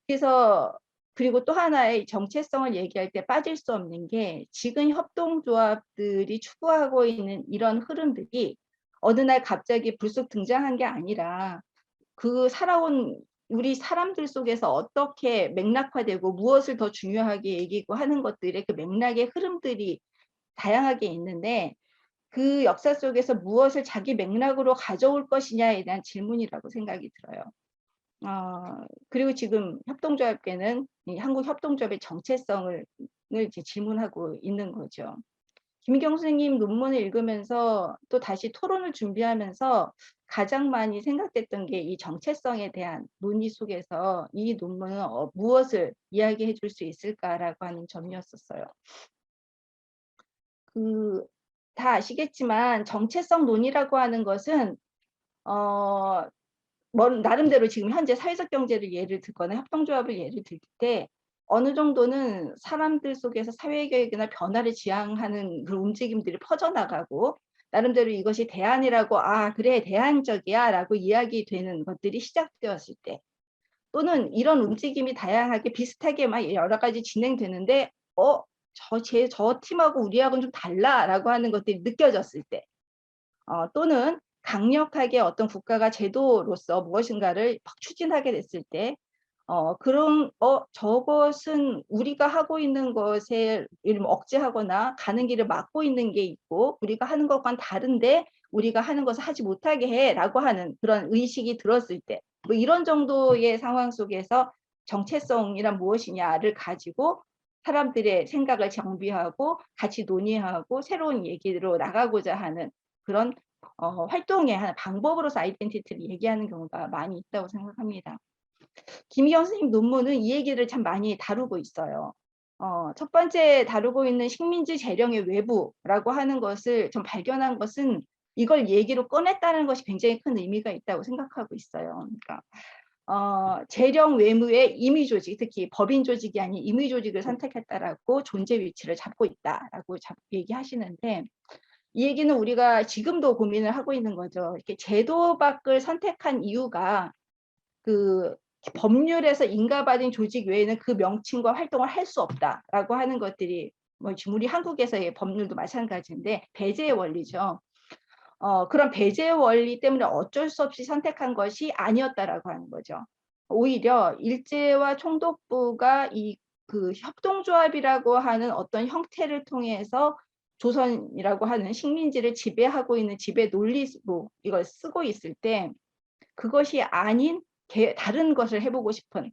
그래서 그리고 또 하나의 정체성을 얘기할 때 빠질 수 없는 게 지금 협동조합들이 추구하고 있는 이런 흐름들이 어느 날 갑자기 불쑥 등장한 게 아니라 그 살아온 우리 사람들 속에서 어떻게 맥락화되고 무엇을 더 중요하게 얘기고 하는 것들의 그 맥락의 흐름들이 다양하게 있는데 그 역사 속에서 무엇을 자기 맥락으로 가져올 것이냐에 대한 질문이라고 생각이 들어요. 그리고 지금 협동조합계는 이 한국 협동조합의 정체성을 이제 질문하고 있는 거죠. 김희경 선생님 논문을 읽으면서 또 다시 토론을 준비하면서 가장 많이 생각됐던 게 이 정체성에 대한 논의 속에서 이 논문은 무엇을 이야기해 줄 수 있을까라고 하는 점이었었어요. 다 아시겠지만 정체성 논의라고 하는 것은 나름대로 지금 현재 사회적 경제를 예를 들거나 협동조합을 예를 들 때 어느 정도는 사람들 속에서 사회개혁이나 변화를 지향하는 그런 움직임들이 퍼져나가고 나름대로 이것이 대안이라고 그래 대안적이야 라고 이야기되는 것들이 시작되었을 때 또는 이런 움직임이 다양하게 비슷하게 막 여러 가지 진행되는데 저 팀하고 우리하고는 좀 달라라고 하는 것들이 느껴졌을 때 또는 강력하게 어떤 국가가 제도로서 무엇인가를 막 추진하게 됐을 때 저것은 우리가 하고 있는 것에 억제하거나 가는 길을 막고 있는 게 있고 우리가 하는 것과는 다른데 우리가 하는 것을 하지 못하게 해라고 하는 그런 의식이 들었을 때 뭐 이런 정도의 상황 속에서 정체성이란 무엇이냐를 가지고 사람들의 생각을 정비하고 같이 논의하고 새로운 얘기로 나가고자 하는 그런 활동의 한 방법으로서 아이덴티티를 얘기하는 경우가 많이 있다고 생각합니다. 김희경 선생님 논문은 이 얘기를 참 많이 다루고 있어요. 첫 번째 다루고 있는 식민지 재령의 외부라고 하는 것을 좀 발견한 것은 이걸 얘기로 꺼냈다는 것이 굉장히 큰 의미가 있다고 생각하고 있어요. 그러니까 재령 외무의 임의 조직, 특히 법인 조직이 아닌 임의 조직을 선택했다라고 존재 위치를 잡고 있다라고 얘기하시는데 이 얘기는 우리가 지금도 고민을 하고 있는 거죠. 이렇게 제도 밖을 선택한 이유가 그 법률에서 인가받은 조직 외에는 그 명칭과 활동을 할 수 없다라고 하는 것들이 뭐 지금 우리 한국에서의 법률도 마찬가지인데 배제의 원리죠. 그런 배제의 원리 때문에 어쩔 수 없이 선택한 것이 아니었다라고 하는 거죠. 오히려 일제와 총독부가 그 협동조합이라고 하는 어떤 형태를 통해서 조선이라고 하는 식민지를 지배하고 있는 지배 논리로 이걸 쓰고 있을 때 그것이 아닌 다른 것을 해보고 싶은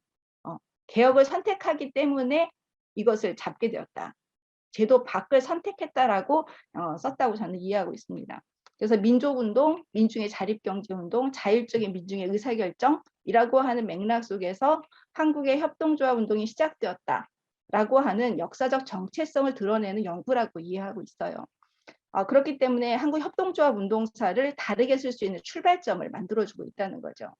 개혁을 선택하기 때문에 이것을 잡게 되었다. 제도 밖을 선택했다라고 썼다고 저는 이해하고 있습니다. 그래서 민족운동, 민중의 자립경제운동, 자율적인 민중의 의사결정이라고 하는 맥락 속에서 한국의 협동조합 운동이 시작되었다라고 하는 역사적 정체성을 드러내는 연구라고 이해하고 있어요. 그렇기 때문에 한국 협동조합 운동사를 다르게 쓸 수 있는 출발점을 만들어주고 있다는 거죠.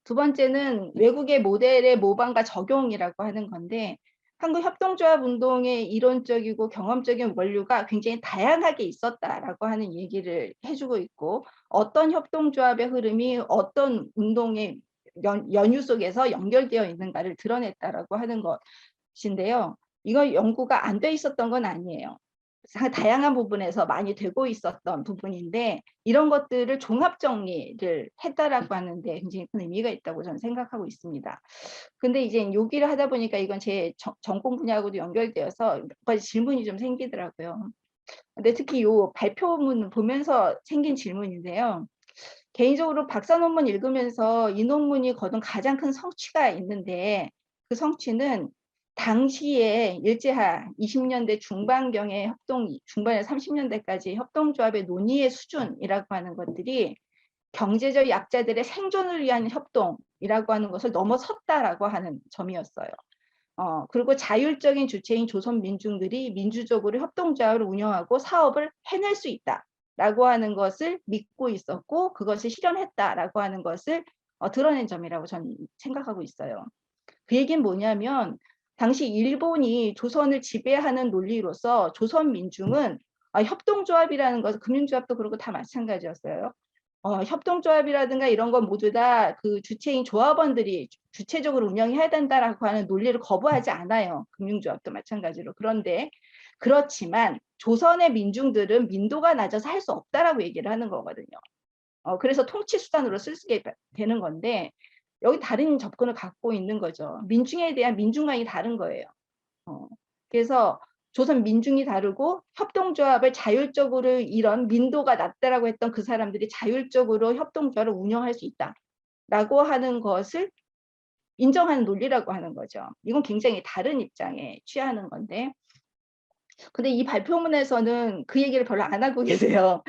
두 번째는 외국의 모델의 모방과 적용이라고 하는 건데 한국 협동조합 운동의 이론적이고 경험적인 원류가 굉장히 다양하게 있었다라고 하는 얘기를 해주고 있고 어떤 협동조합의 흐름이 어떤 운동의 연유 속에서 연결되어 있는가를 드러냈다라고 하는 것인데요. 이거 연구가 안 돼 있었던 건 아니에요. 다양한 부분에서 많이 되고 있었던 부분인데 이런 것들을 종합 정리를 했다라고 하는데 굉장히 큰 의미가 있다고 저는 생각하고 있습니다. 근데 이제 여기를 하다 보니까 이건 제 전공 분야하고도 연결되어서 몇 가지 질문이 좀 생기더라고요. 근데 특히 이 발표문 보면서 생긴 질문인데요. 개인적으로 박사 논문 읽으면서 이 논문이 거둔 가장 큰 성취가 있는데 그 성취는 당시에 일제하 20년대 중반경의 중반에 30년대까지 협동조합의 논의의 수준이라고 하는 것들이 경제적 약자들의 생존을 위한 협동이라고 하는 것을 넘어섰다라고 하는 점이었어요. 그리고 자율적인 주체인 조선 민중들이 민주적으로 협동조합을 운영하고 사업을 해낼 수 있다라고 하는 것을 믿고 있었고 그것을 실현했다라고 하는 것을 드러낸 점이라고 저는 생각하고 있어요. 그 얘기는 뭐냐면 당시 일본이 조선을 지배하는 논리로서 조선 민중은 협동조합이라는 것, 금융조합도 그렇고 다 마찬가지였어요. 협동조합이라든가 이런 건 모두 다 그 주체인 조합원들이 주체적으로 운영해야 된다라고 하는 논리를 거부하지 않아요. 금융조합도 마찬가지로. 그런데 그렇지만 조선의 민중들은 민도가 낮아서 할 수 없다라고 얘기를 하는 거거든요. 그래서 통치 수단으로 쓰게 되는 건데 여기 다른 접근을 갖고 있는 거죠. 민중에 대한 민중관이 다른 거예요. 그래서 조선 민중이 다르고 협동조합을 자율적으로 이런 민도가 낮다라고 했던 그 사람들이 자율적으로 협동조합을 운영할 수 있다라고 하는 것을 인정하는 논리라고 하는 거죠. 이건 굉장히 다른 입장에 취하는 건데 근데 이 발표문에서는 그 얘기를 별로 안 하고 계세요.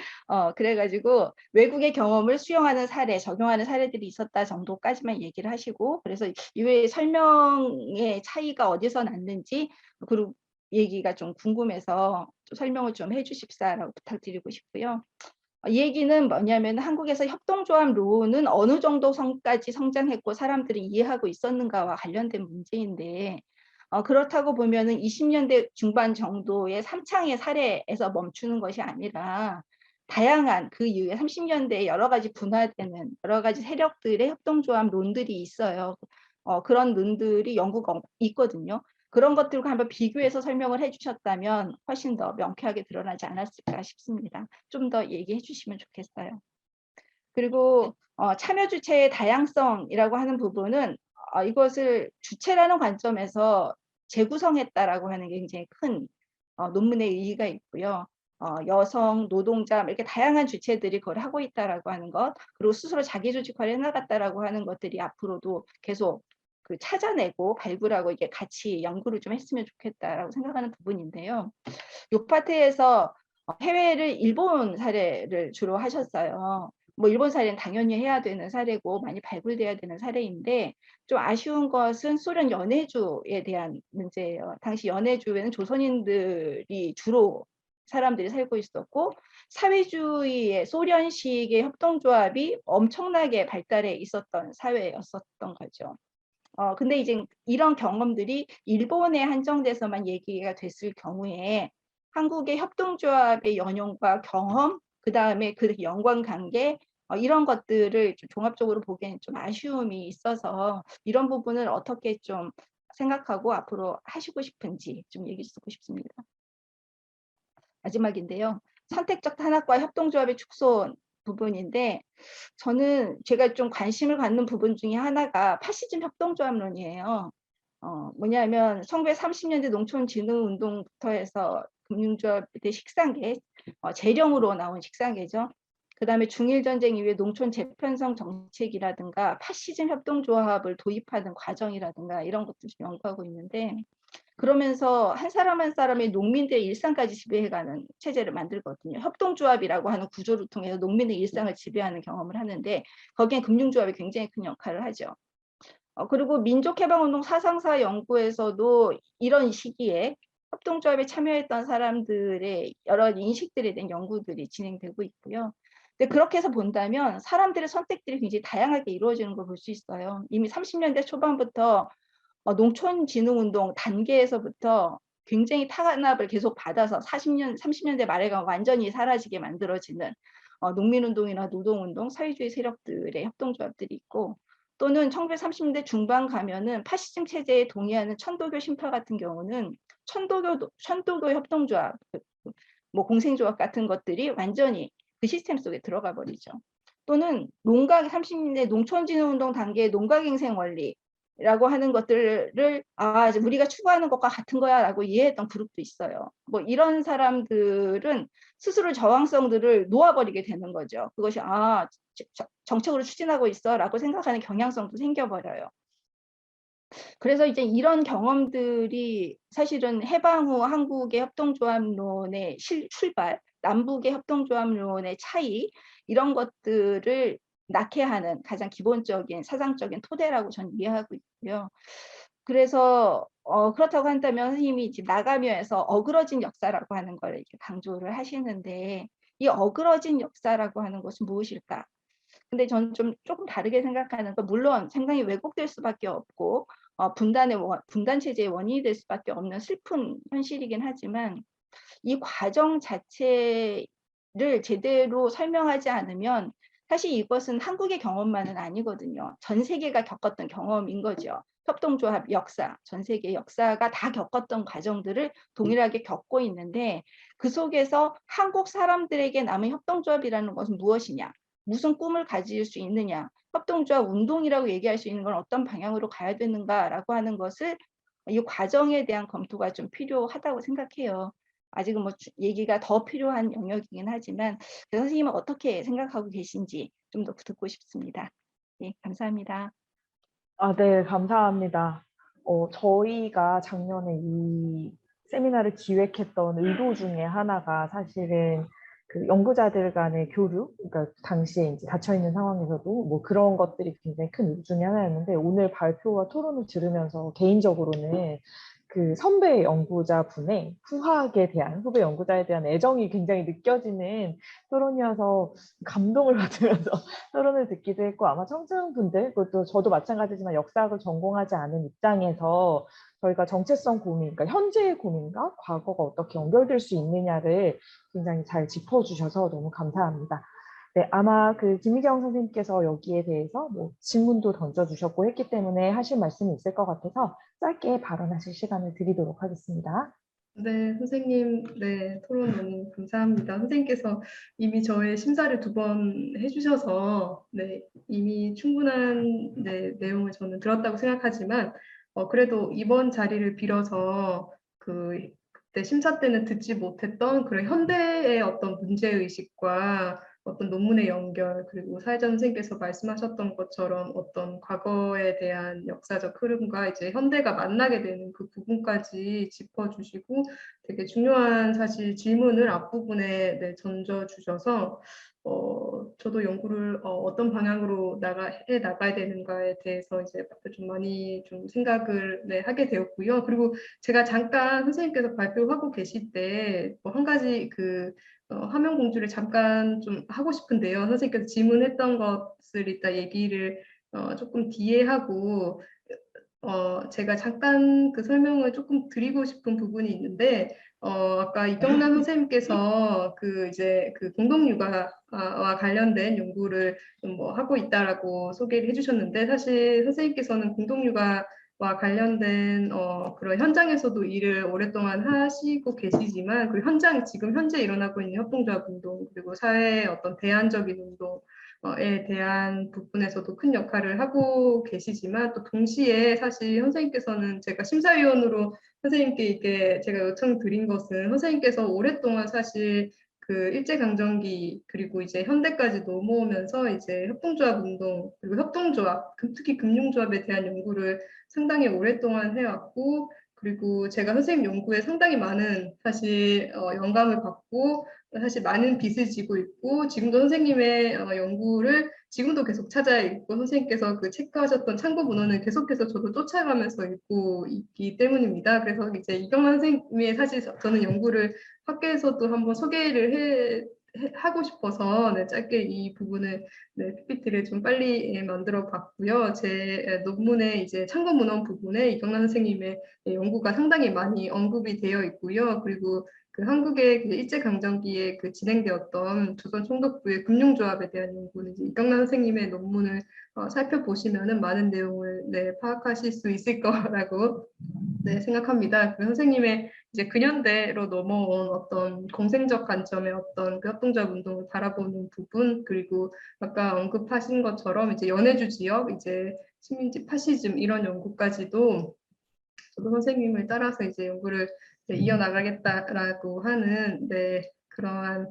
그래가지고 외국의 경험을 수용하는 사례, 적용하는 사례들이 있었다 정도까지만 얘기를 하시고 그래서 이외에 설명의 차이가 어디서 났는지 그리고 얘기가 좀 궁금해서 좀 설명을 좀 해주십사라고 부탁드리고 싶고요. 이 얘기는 뭐냐면 한국에서 협동조합론은 어느 정도 성까지 성장했고 사람들이 이해하고 있었는가와 관련된 문제인데 그렇다고 보면은 20년대 중반 정도의 삼창의 사례에서 멈추는 것이 아니라 다양한 그 이후에 30년대에 여러 가지 분화되는 여러 가지 세력들의 협동조합론들이 있어요. 그런 논들이 연구가 있거든요. 그런 것들과 한번 비교해서 설명을 해주셨다면 훨씬 더 명쾌하게 드러나지 않았을까 싶습니다. 좀 더 얘기해 주시면 좋겠어요. 그리고 참여 주체의 다양성이라고 하는 부분은 이것을 주체라는 관점에서 재구성했다라고 하는 게 굉장히 큰 논문의 의의가 있고요. 여성, 노동자 이렇게 다양한 주체들이 그걸 하고 있다라고 하는 것, 그리고 스스로 자기 조직화를 해나갔다라고 하는 것들이 앞으로도 계속 그 찾아내고 발굴하고 이게 같이 연구를 좀 했으면 좋겠다라고 생각하는 부분인데요. 이 파트에서 해외를 일본 사례를 주로 하셨어요. 뭐 일본 사례는 당연히 해야 되는 사례고 많이 발굴돼야 되는 사례인데 좀 아쉬운 것은 소련 연해주에 대한 문제예요. 당시 연해주에는 조선인들이 주로 사람들이 살고 있었고 사회주의의 소련식의 협동조합이 엄청나게 발달해 있었던 사회였었던 거죠. 근데 이제 이런 경험들이 일본에 한정돼서만 얘기가 됐을 경우에 한국의 협동조합의 연용과 경험, 그 다음에 그 연관관계 이런 것들을 좀 종합적으로 보기에는 좀 아쉬움이 있어서 이런 부분을 어떻게 좀 생각하고 앞으로 하시고 싶은지 좀 얘기 듣고 싶습니다. 마지막인데요. 선택적 탄압과 협동조합의 축소 부분인데 저는 제가 좀 관심을 갖는 부분 중에 하나가 파시즘 협동조합론이에요. 뭐냐면 1930년대 농촌진흥운동부터 해서 금융조합의 식상계, 재령으로 나온 식상계죠. 그 다음에 중일전쟁 이후에 농촌 재편성 정책이라든가 파시즘 협동조합을 도입하는 과정이라든가 이런 것들 좀 연구하고 있는데 그러면서 한 사람 한 사람의 농민들의 일상까지 지배해가는 체제를 만들거든요. 협동조합이라고 하는 구조를 통해서 농민의 일상을 지배하는 경험을 하는데 거기엔 금융조합이 굉장히 큰 역할을 하죠. 그리고 민족해방운동 사상사 연구에서도 이런 시기에 협동조합에 참여했던 사람들의 여러 인식들에 대한 연구들이 진행되고 있고요. 근데 그렇게 해서 본다면 사람들의 선택들이 굉장히 다양하게 이루어지는 걸 볼 수 있어요. 이미 30년대 초반부터 농촌진흥운동 단계에서부터 굉장히 탄압을 계속 받아서 30년대 말에 가면 완전히 사라지게 만들어지는 농민운동이나 노동운동, 사회주의 세력들의 협동조합들이 있고 또는 1930년대 중반 가면은 파시즘 체제에 동의하는 천도교 신파 같은 경우는 천도교 협동조합, 뭐 공생조합 같은 것들이 완전히 그 시스템 속에 들어가 버리죠. 또는 농각 30년대 농촌진흥운동 단계의 농가갱생 원리라고 하는 것들을 우리가 추구하는 것과 같은 거야라고 이해했던 그룹도 있어요. 뭐 이런 사람들은 스스로 저항성들을 놓아버리게 되는 거죠. 그것이 정책으로 추진하고 있어라고 생각하는 경향성도 생겨버려요. 그래서 이제 이런 경험들이 사실은 해방 후 한국의 협동조합론의 출발, 남북의 협동조합론의 차이 이런 것들을 낳게 하는 가장 기본적인 사상적인 토대라고 저는 이해하고 있고요. 그래서 그렇다고 한다면 선생님이 이제 나가면서 어그러진 역사라고 하는 걸 이렇게 강조를 하시는데 이 어그러진 역사라고 하는 것은 무엇일까? 근데 저는 좀 조금 다르게 생각하는 건 물론 상당히 왜곡될 수밖에 없고 분단 체제의 원인이 될 수밖에 없는 슬픈 현실이긴 하지만 이 과정 자체를 제대로 설명하지 않으면 사실 이것은 한국의 경험만은 아니거든요. 전 세계가 겪었던 경험인 거죠. 협동조합 역사, 전 세계 역사가 다 겪었던 과정들을 동일하게 겪고 있는데 그 속에서 한국 사람들에게 남은 협동조합이라는 것은 무엇이냐? 무슨 꿈을 가질 수 있느냐? 협동조합 운동이라고 얘기할 수 있는 건 어떤 방향으로 가야 되는가라고 하는 것을 이 과정에 대한 검토가 좀 필요하다고 생각해요. 아직은 뭐 얘기가 더 필요한 영역이긴 하지만 선생님은 어떻게 생각하고 계신지 좀 더 듣고 싶습니다. 네, 감사합니다. 네, 감사합니다. 저희가 작년에 이 세미나를 기획했던 의도 중에 하나가 사실은 그 연구자들 간의 교류, 그러니까 당시에 이제 닫혀있는 상황에서도 뭐 그런 것들이 굉장히 큰 의도 중에 하나였는데 오늘 발표와 토론을 들으면서 개인적으로는 그 선배 연구자분의 후배 연구자에 대한 애정이 굉장히 느껴지는 토론이어서 감동을 받으면서 토론을 듣기도 했고, 아마 청중분들, 그것도 저도 마찬가지지만 역사학을 전공하지 않은 입장에서 저희가 정체성 고민, 그러니까 현재의 고민과 과거가 어떻게 연결될 수 있느냐를 굉장히 잘 짚어주셔서 너무 감사합니다. 네, 아마 그 김미경 선생님께서 여기에 대해서 뭐 질문도 던져주셨고 했기 때문에 하실 말씀이 있을 것 같아서 짧게 발언하실 시간을 드리도록 하겠습니다. 네, 선생님, 네, 토론 너무 감사합니다. 선생님께서 이미 저의 심사를 2번 해주셔서, 네, 이미 충분한 네, 내용을 저는 들었다고 생각하지만, 그래도 이번 자리를 빌어서 그때 심사 때는 듣지 못했던 그런 현대의 어떤 문제의식과 어떤 논문의 연결, 그리고 사회자 선생님께서 말씀하셨던 것처럼 어떤 과거에 대한 역사적 흐름과 이제 현대가 만나게 되는 그 부분까지 짚어주시고 되게 중요한 사실 질문을 앞부분에 네, 던져주셔서 저도 연구를 어떤 방향으로 나가야 되는가에 대해서 이제 좀 많이 좀 생각을 네, 하게 되었고요. 그리고 제가 잠깐 선생님께서 발표하고 계실 때 한 가지 화면 공유를 잠깐 좀 하고 싶은데요. 선생님께서 질문했던 것을 이따 얘기를 조금 뒤에 하고 제가 잠깐 그 설명을 조금 드리고 싶은 부분이 있는데 아까 이경란 선생님께서 이제 공동육아와 관련된 연구를 좀 뭐 하고 있다라고 소개를 해주셨는데 사실 선생님께서는 공동육아와 관련된 그런 현장에서도 일을 오랫동안 하시고 계시지만 그 지금 현재 일어나고 있는 협동조합 운동 그리고 사회의 어떤 대안적인 운동에 대한 부분에서도 큰 역할을 하고 계시지만 또 동시에 사실 선생님께서는 제가 심사위원으로 선생님께 이게 제가 요청드린 것은 선생님께서 오랫동안 사실 일제강점기 그리고 이제 현대까지 넘어오면서 이제 협동조합 운동 그리고 협동조합 특히 금융조합에 대한 연구를 상당히 오랫동안 해왔고 그리고 제가 선생님 연구에 상당히 많은 사실 영감을 받고 사실 많은 빚을 지고 있고 지금도 선생님의 연구를 지금도 계속 찾아 읽고 선생님께서 체크하셨던 참고 문헌을 계속해서 저도 쫓아가면서 읽고 있기 때문입니다. 그래서 이제 이경만 선생님의 사실 저는 연구를 학계에서도 한번 소개를 하고 싶어서 네, 짧게 이 부분을 네, PPT를 좀 빨리 만들어 봤고요. 제 논문의 이제 참고 문헌 부분에 이경란 선생님의 연구가 상당히 많이 언급이 되어 있고요. 그리고 한국의 일제강점기에 진행되었던 조선총독부의 금융조합에 대한 연구는 이제 이경란 선생님의 논문을 살펴보시면은 많은 내용을 네, 파악하실 수 있을 거라고 네, 생각합니다. 선생님의 이제 근현대로 넘어온 어떤 공생적 관점의 어떤 협동조합 운동을 바라보는 부분 그리고 아까 언급하신 것처럼 이제 연해주 지역 이제 식민지 파시즘 이런 연구까지도 저도 선생님을 따라서 이제 연구를 이어나가겠다라고 하는 그러한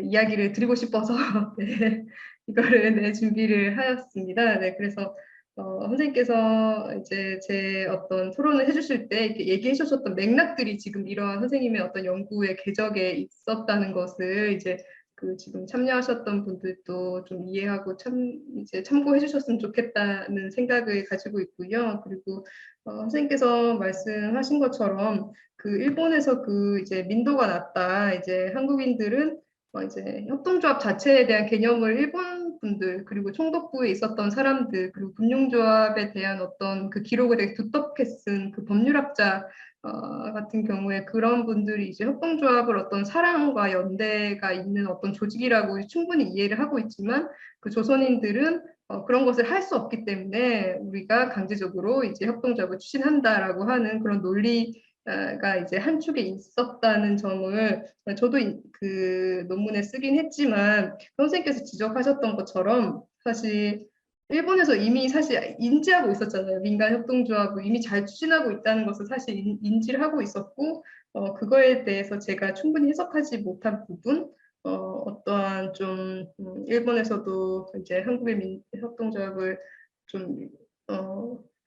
이야기를 드리고 싶어서 네, 이거를 준비를 하였습니다. 네, 그래서 선생님께서 이제 제 어떤 토론을 해주실 때 이렇게 얘기해 주셨던 맥락들이 지금 이러한 선생님의 어떤 연구의 궤적에 있었다는 것을 이제 지금 참여하셨던 분들도 좀 이해하고 이제 참고해 주셨으면 좋겠다는 생각을 가지고 있고요. 그리고 선생님께서 말씀하신 것처럼 일본에서 이제 민도가 났다. 이제 한국인들은 이제 협동조합 자체에 대한 개념을 일본 분들 그리고 총독부에 있었던 사람들 그리고 금융조합에 대한 어떤 기록을 되게 두텁게 쓴 법률학자 같은 경우에 그런 분들이 이제 협동조합을 어떤 사랑과 연대가 있는 어떤 조직이라고 충분히 이해를 하고 있지만 조선인들은 그런 것을 할 수 없기 때문에 우리가 강제적으로 이제 협동조합을 추진한다라고 하는 그런 논리가 이제 한 축에 있었다는 점을 저도 논문에 쓰긴 했지만 선생님께서 지적하셨던 것처럼 사실 일본에서 이미 사실 인지하고 있었잖아요. 민간 협동조합을 이미 잘 추진하고 있다는 것을 사실 인지를 하고 있었고 그거에 대해서 제가 충분히 해석하지 못한 부분 어떠한 좀 일본에서도 이제 한국의 협동조합을 좀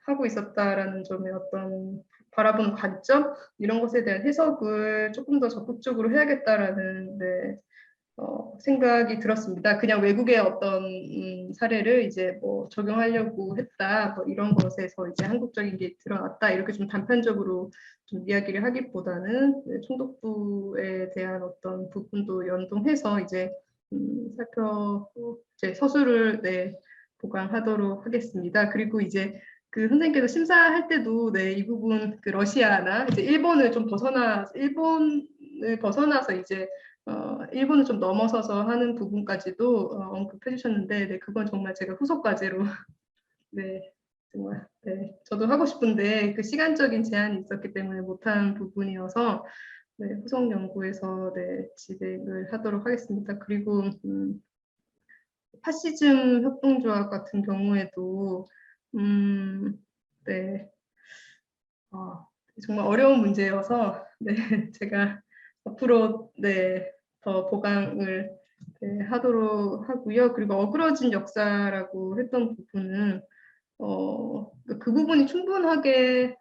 하고 있었다라는 점의 어떤 바라보는 관점 이런 것에 대한 해석을 조금 더 적극적으로 해야겠다라는 생각이 들었습니다. 그냥 외국의 어떤 사례를 이제 뭐 적용하려고 했다, 뭐 이런 것에서 이제 한국적인 게 드러났다, 이렇게 좀 단편적으로 좀 이야기를 하기보다는 총독부에 대한 어떤 부분도 연동해서 이제 이제 서술을 보강하도록 하겠습니다. 그리고 이제 그 선생님께서 심사할 때도 이 부분 그 러시아나 이제 일본을 벗어나서 이제 일본을 좀 넘어서서 하는 부분까지도 언급해 주셨는데, 그건 정말 제가 후속 과제로 정말 저도 하고 싶은데 그 시간적인 제한이 있었기 때문에 못한 부분이어서 후속 연구에서 진행을 하도록 하겠습니다. 그리고 파시즘 협동조합 같은 경우에도 정말 어려운 문제여서 제가 앞으로 더 보강을 하도록 하고요. 그리고 어그러진 역사라고 했던 부분은 그 부분이 충분하게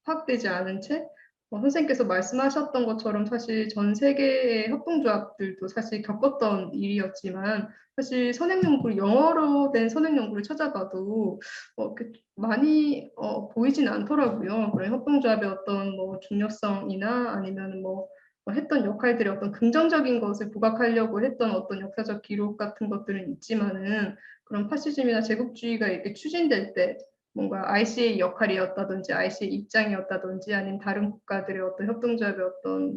파악되지 않은 채 선생님께서 말씀하셨던 것처럼 사실 전 세계의 협동조합들도 사실 겪었던 일이었지만, 사실 영어로 된 선행 연구를 찾아봐도 많이 보이진 않더라고요. 그런 협동조합의 어떤 뭐 중요성이나 아니면 뭐 했던 역할들의 어떤 긍정적인 것을 부각하려고 했던 어떤 역사적 기록 같은 것들은 있지만은, 그런 파시즘이나 제국주의가 이렇게 추진될 때 뭔가 ICA 역할이었다든지 ICA 입장이었다든지 아니면 다른 국가들의 어떤 협동조합의 어떤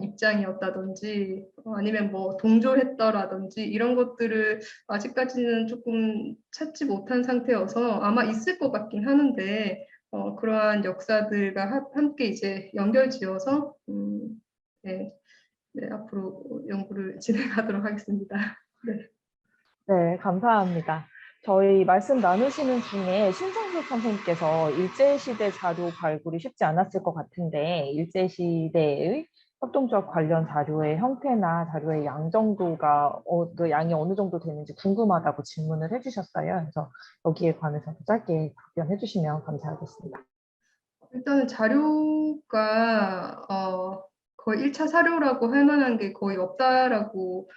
입장이었다든지 아니면 뭐 동조했더라든지 이런 것들을 아직까지는 조금 찾지 못한 상태여서 아마 있을 것 같긴 하는데, 그러한 역사들과 함께 이제 연결지어서 앞으로 연구를 진행하도록 하겠습니다. 네, 감사합니다. 저희 말씀 나누시는 중에 신성수 선생님께서 일제시대 자료 발굴이 쉽지 않았을 것 같은데, 일제시대의 협동조합 관련 자료의 형태나 자료의 양 정도가 그 양이 어느 정도 되는지 궁금하다고 질문을 해주셨어요. 그래서 여기에 관해서 짧게 답변해 주시면 감사하겠습니다. 일단은 자료가 거의 1차 사료라고 할 만한 게 거의 없다라고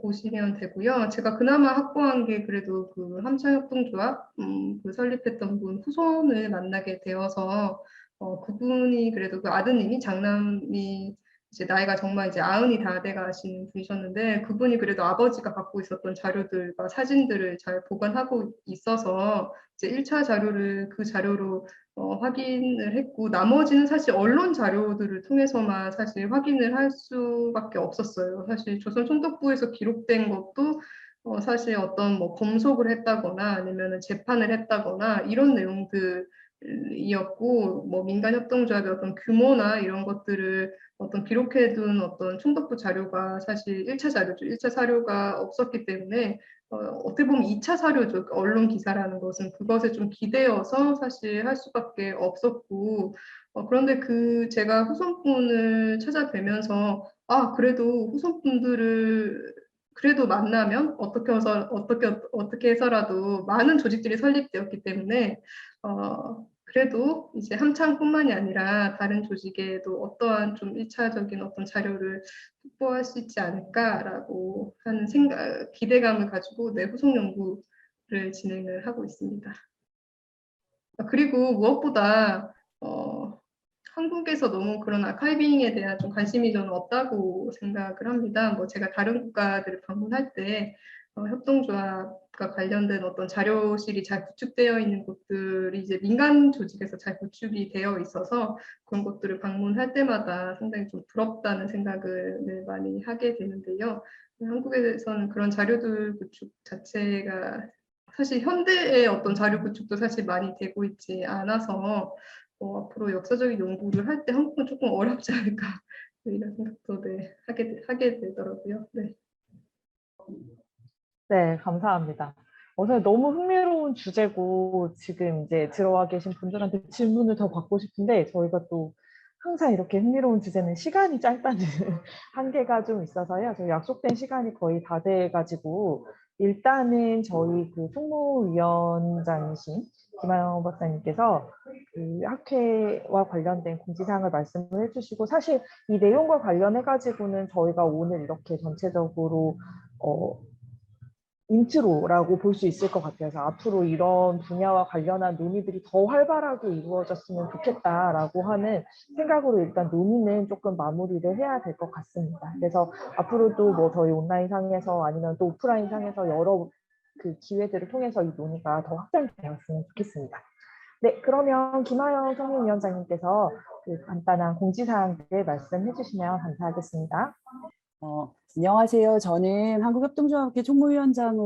보시면 되고요. 제가 그나마 확보한 게 그래도 그 함창협동조합 그 설립했던 분 후손을 만나게 되어서 그분이 그래도 그 아드님이 장남이 이제 나이가 정말 이제 90이 다 돼가시는 분이셨는데, 그분이 그래도 아버지가 갖고 있었던 자료들과 사진들을 잘 보관하고 있어서 이제 1차 자료를 그 자료로 확인을 했고, 나머지는 사실 언론 자료들을 통해서만 사실 확인을 할 수밖에 없었어요. 사실 조선 총독부에서 기록된 것도 사실 어떤 뭐 검속을 했다거나 아니면 재판을 했다거나 이런 내용들이었고, 뭐 민간협동조합의 어떤 규모나 이런 것들을 어떤 기록해둔 어떤 총독부 자료가 사실 1차 자료죠. 1차 사료가 없었기 때문에 어떻게 보면 2차 사료죠. 언론 기사라는 것은 그것에 좀 기대어서 사실 할 수밖에 없었고, 그런데 제가 후손분을 찾아뵈면서 그래도 후손분들을 그래도 만나면 어떻게 해서라도 많은 조직들이 설립되었기 때문에 그래도 이제 함창뿐만이 아니라 다른 조직에도 어떠한 좀 1차적인 어떤 자료를 확보할 수 있지 않을까라고 하는 기대감을 가지고 후속 연구를 진행을 하고 있습니다. 그리고 무엇보다 한국에서 너무 그런 아카이빙에 대한 좀 관심이 저는 없다고 생각을 합니다. 뭐 제가 다른 국가들을 방문할 때 협동조합과 관련된 어떤 자료실이 잘 구축되어 있는 곳들이 이제 민간 조직에서 잘 구축이 되어 있어서 그런 곳들을 방문할 때마다 상당히 좀 부럽다는 생각을 많이 하게 되는데요. 한국에서는 그런 자료들 구축 자체가 사실 현대의 어떤 자료 구축도 사실 많이 되고 있지 않아서 앞으로 역사적인 연구를 할 때 한국은 조금 어렵지 않을까 이런 생각도 하게 되더라고요. 네, 감사합니다. 우선 너무 흥미로운 주제고 지금 이제 들어와 계신 분들한테 질문을 더 받고 싶은데, 저희가 또 항상 이렇게 흥미로운 주제는 시간이 짧다는 한계가 좀 있어서요. 저희 약속된 시간이 거의 다 돼가지고 일단은 저희 그 총무위원장이신 김하영 박사님께서 그 학회와 관련된 공지사항을 말씀을 해주시고, 사실 이 내용과 관련해 가지고는 저희가 오늘 이렇게 전체적으로 인트로라고 볼 수 있을 것 같아요. 그래서 앞으로 이런 분야와 관련한 논의들이 더 활발하게 이루어졌으면 좋겠다라고 하는 생각으로 일단 논의는 조금 마무리를 해야 될 것 같습니다. 그래서 앞으로도 뭐 저희 온라인상에서 아니면 또 오프라인상에서 여러 그 기회들을 통해서 이 논의가 더 확장되었으면 좋겠습니다. 네, 그러면 김하영 총무위원장님께서 그 간단한 공지사항들 말씀해 주시면 감사하겠습니다. 안녕하세요. 저는 한국협동조합회 총무위원장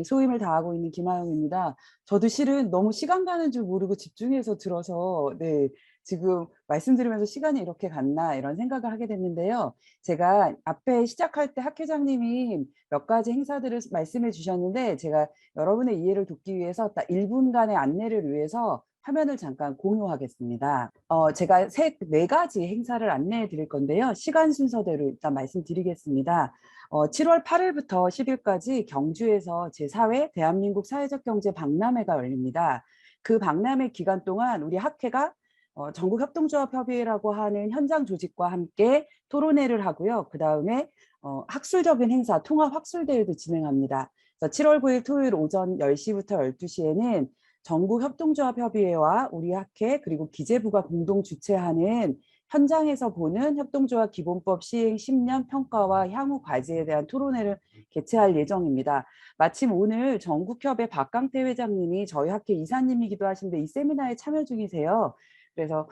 소임을 다하고 있는 김하영입니다. 저도 실은 너무 시간 가는 줄 모르고 집중해서 들어서 네, 지금 말씀드리면서 시간이 이렇게 갔나 이런 생각을 하게 됐는데요. 제가 앞에 시작할 때 학회장님이 몇 가지 행사들을 말씀해 주셨는데 제가 여러분의 이해를 돕기 위해서 딱 1분간의 안내를 위해서 화면을 잠깐 공유하겠습니다. 제가 네 가지 행사를 안내해 드릴 건데요. 시간 순서대로 일단 말씀드리겠습니다. 7월 8일부터 10일까지 경주에서 제4회 대한민국 사회적 경제 박람회가 열립니다. 그 박람회 기간 동안 우리 학회가 전국협동조합협의회라고 하는 현장 조직과 함께 토론회를 하고요. 그 다음에 학술적인 행사, 통합학술대회도 진행합니다. 7월 9일 토요일 오전 10시부터 12시에는 전국협동조합협의회와 우리 학회 그리고 기재부가 공동 주최하는 현장에서 보는 협동조합 기본법 시행 10년 평가와 향후 과제에 대한 토론회를 개최할 예정입니다. 마침 오늘 전국협의 박강태 회장님이 저희 학회 이사님이기도 하신데 이 세미나에 참여 중이세요. 그래서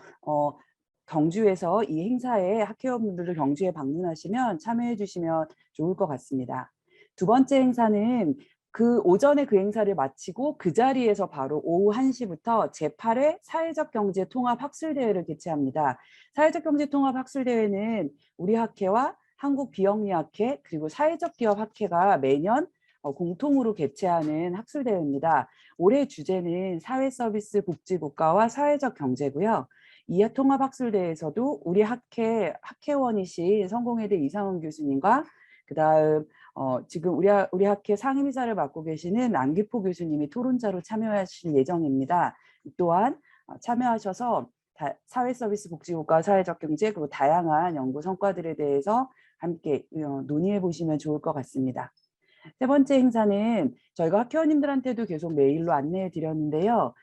경주에서 이 행사에 학회원분들을 경주에 방문하시면 참여해 주시면 좋을 것 같습니다. 두 번째 행사는 그 오전에 그 행사를 마치고 그 자리에서 바로 오후 1시부터 제8회 사회적 경제 통합 학술대회를 개최합니다. 사회적 경제 통합 학술대회는 우리 학회와 한국 비영리학회 그리고 사회적 기업 학회가 매년 공통으로 개최하는 학술대회입니다. 올해 주제는 사회서비스 복지국가와 사회적 경제고요. 이 통합학술대회에서도 우리 학회원이신 성공회대 이상훈 교수님과 그다음 지금 우리 학회 상임이사를 맡고 계시는 남기포 교수님이 토론자로 참여하실 예정입니다. 또한 참여하셔서 사회서비스 복지국가 사회적 경제 그리고 다양한 연구 성과들에 대해서 함께 논의해 보시면 좋을 것 같습니다. 세 번째 행사는 저희가 학회원님들한테도 계속 메일로 안내해 드렸는데요.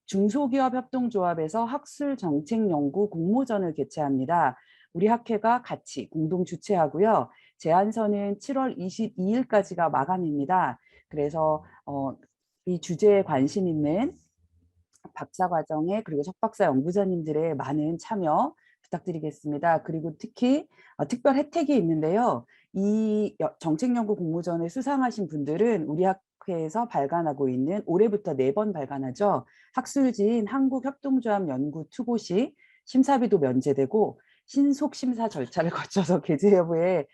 중소기업협동조합에서 학술정책연구 공모전을 개최합니다. 우리 학회가 같이 공동 주최하고요. 제안서는 7월 22일까지가 마감입니다. 그래서 이 주제에 관심 있는 박사과정에 그리고 석박사 연구자님들의 많은 참여 부탁드리겠습니다. 그리고 특히 특별 혜택이 있는데요. 이 정책연구 공모전에 수상하신 분들은 우리 학회에서 발간하고 있는 올해부터 4번 발간하죠. 학술지인 한국협동조합 연구 투고시 심사비도 면제되고 신속 심사 절차를 거쳐서 게재 여부에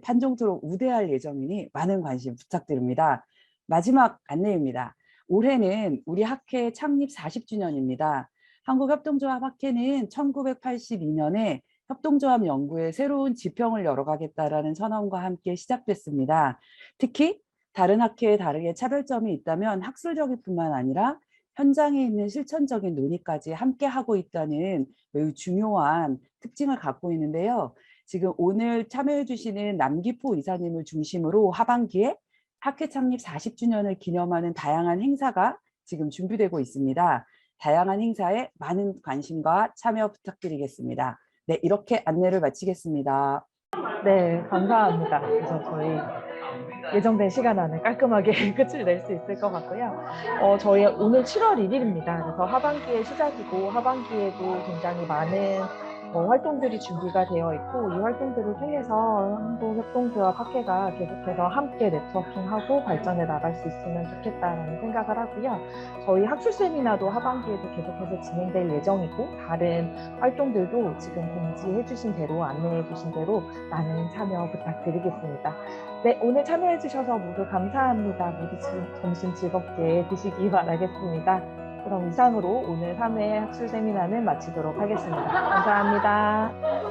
판정토록 우대할 예정이니 많은 관심 부탁드립니다. 마지막 안내입니다. 올해는 우리 학회 창립 40주년입니다. 한국협동조합 학회는 1982년에 협동조합 연구에 새로운 지평을 열어가겠다라는 선언과 함께 시작됐습니다. 특히 다른 학회에 다르게 차별점이 있다면 학술적일 뿐만 아니라 현장에 있는 실천적인 논의까지 함께 하고 있다는 매우 중요한 특징을 갖고 있는데요. 지금 오늘 참여해 주시는 남기포 이사님을 중심으로 하반기에 학회 창립 40주년을 기념하는 다양한 행사가 지금 준비되고 있습니다. 다양한 행사에 많은 관심과 참여 부탁드리겠습니다. 네, 이렇게 안내를 마치겠습니다. 네, 감사합니다. 그래서 저희 예정된 시간 안에 깔끔하게 끝을 낼 수 있을 것 같고요. 저희 오늘 7월 1일입니다. 그래서 하반기의 시작이고 하반기에도 굉장히 많은 활동들이 준비가 되어 있고 이 활동들을 통해서 한국협동조합 학회가 계속해서 함께 네트워킹하고 발전해 나갈 수 있으면 좋겠다라는 생각을 하고요. 저희 학술 세미나도 하반기에도 계속해서 진행될 예정이고 다른 활동들도 지금 공지해 주신 대로 안내해 주신 대로 많은 참여 부탁드리겠습니다. 네, 오늘 참여해 주셔서 모두 감사합니다. 모두 점심 즐겁게 드시기 바라겠습니다. 그럼 이상으로 오늘 3회 학술 세미나는 마치도록 하겠습니다. 감사합니다.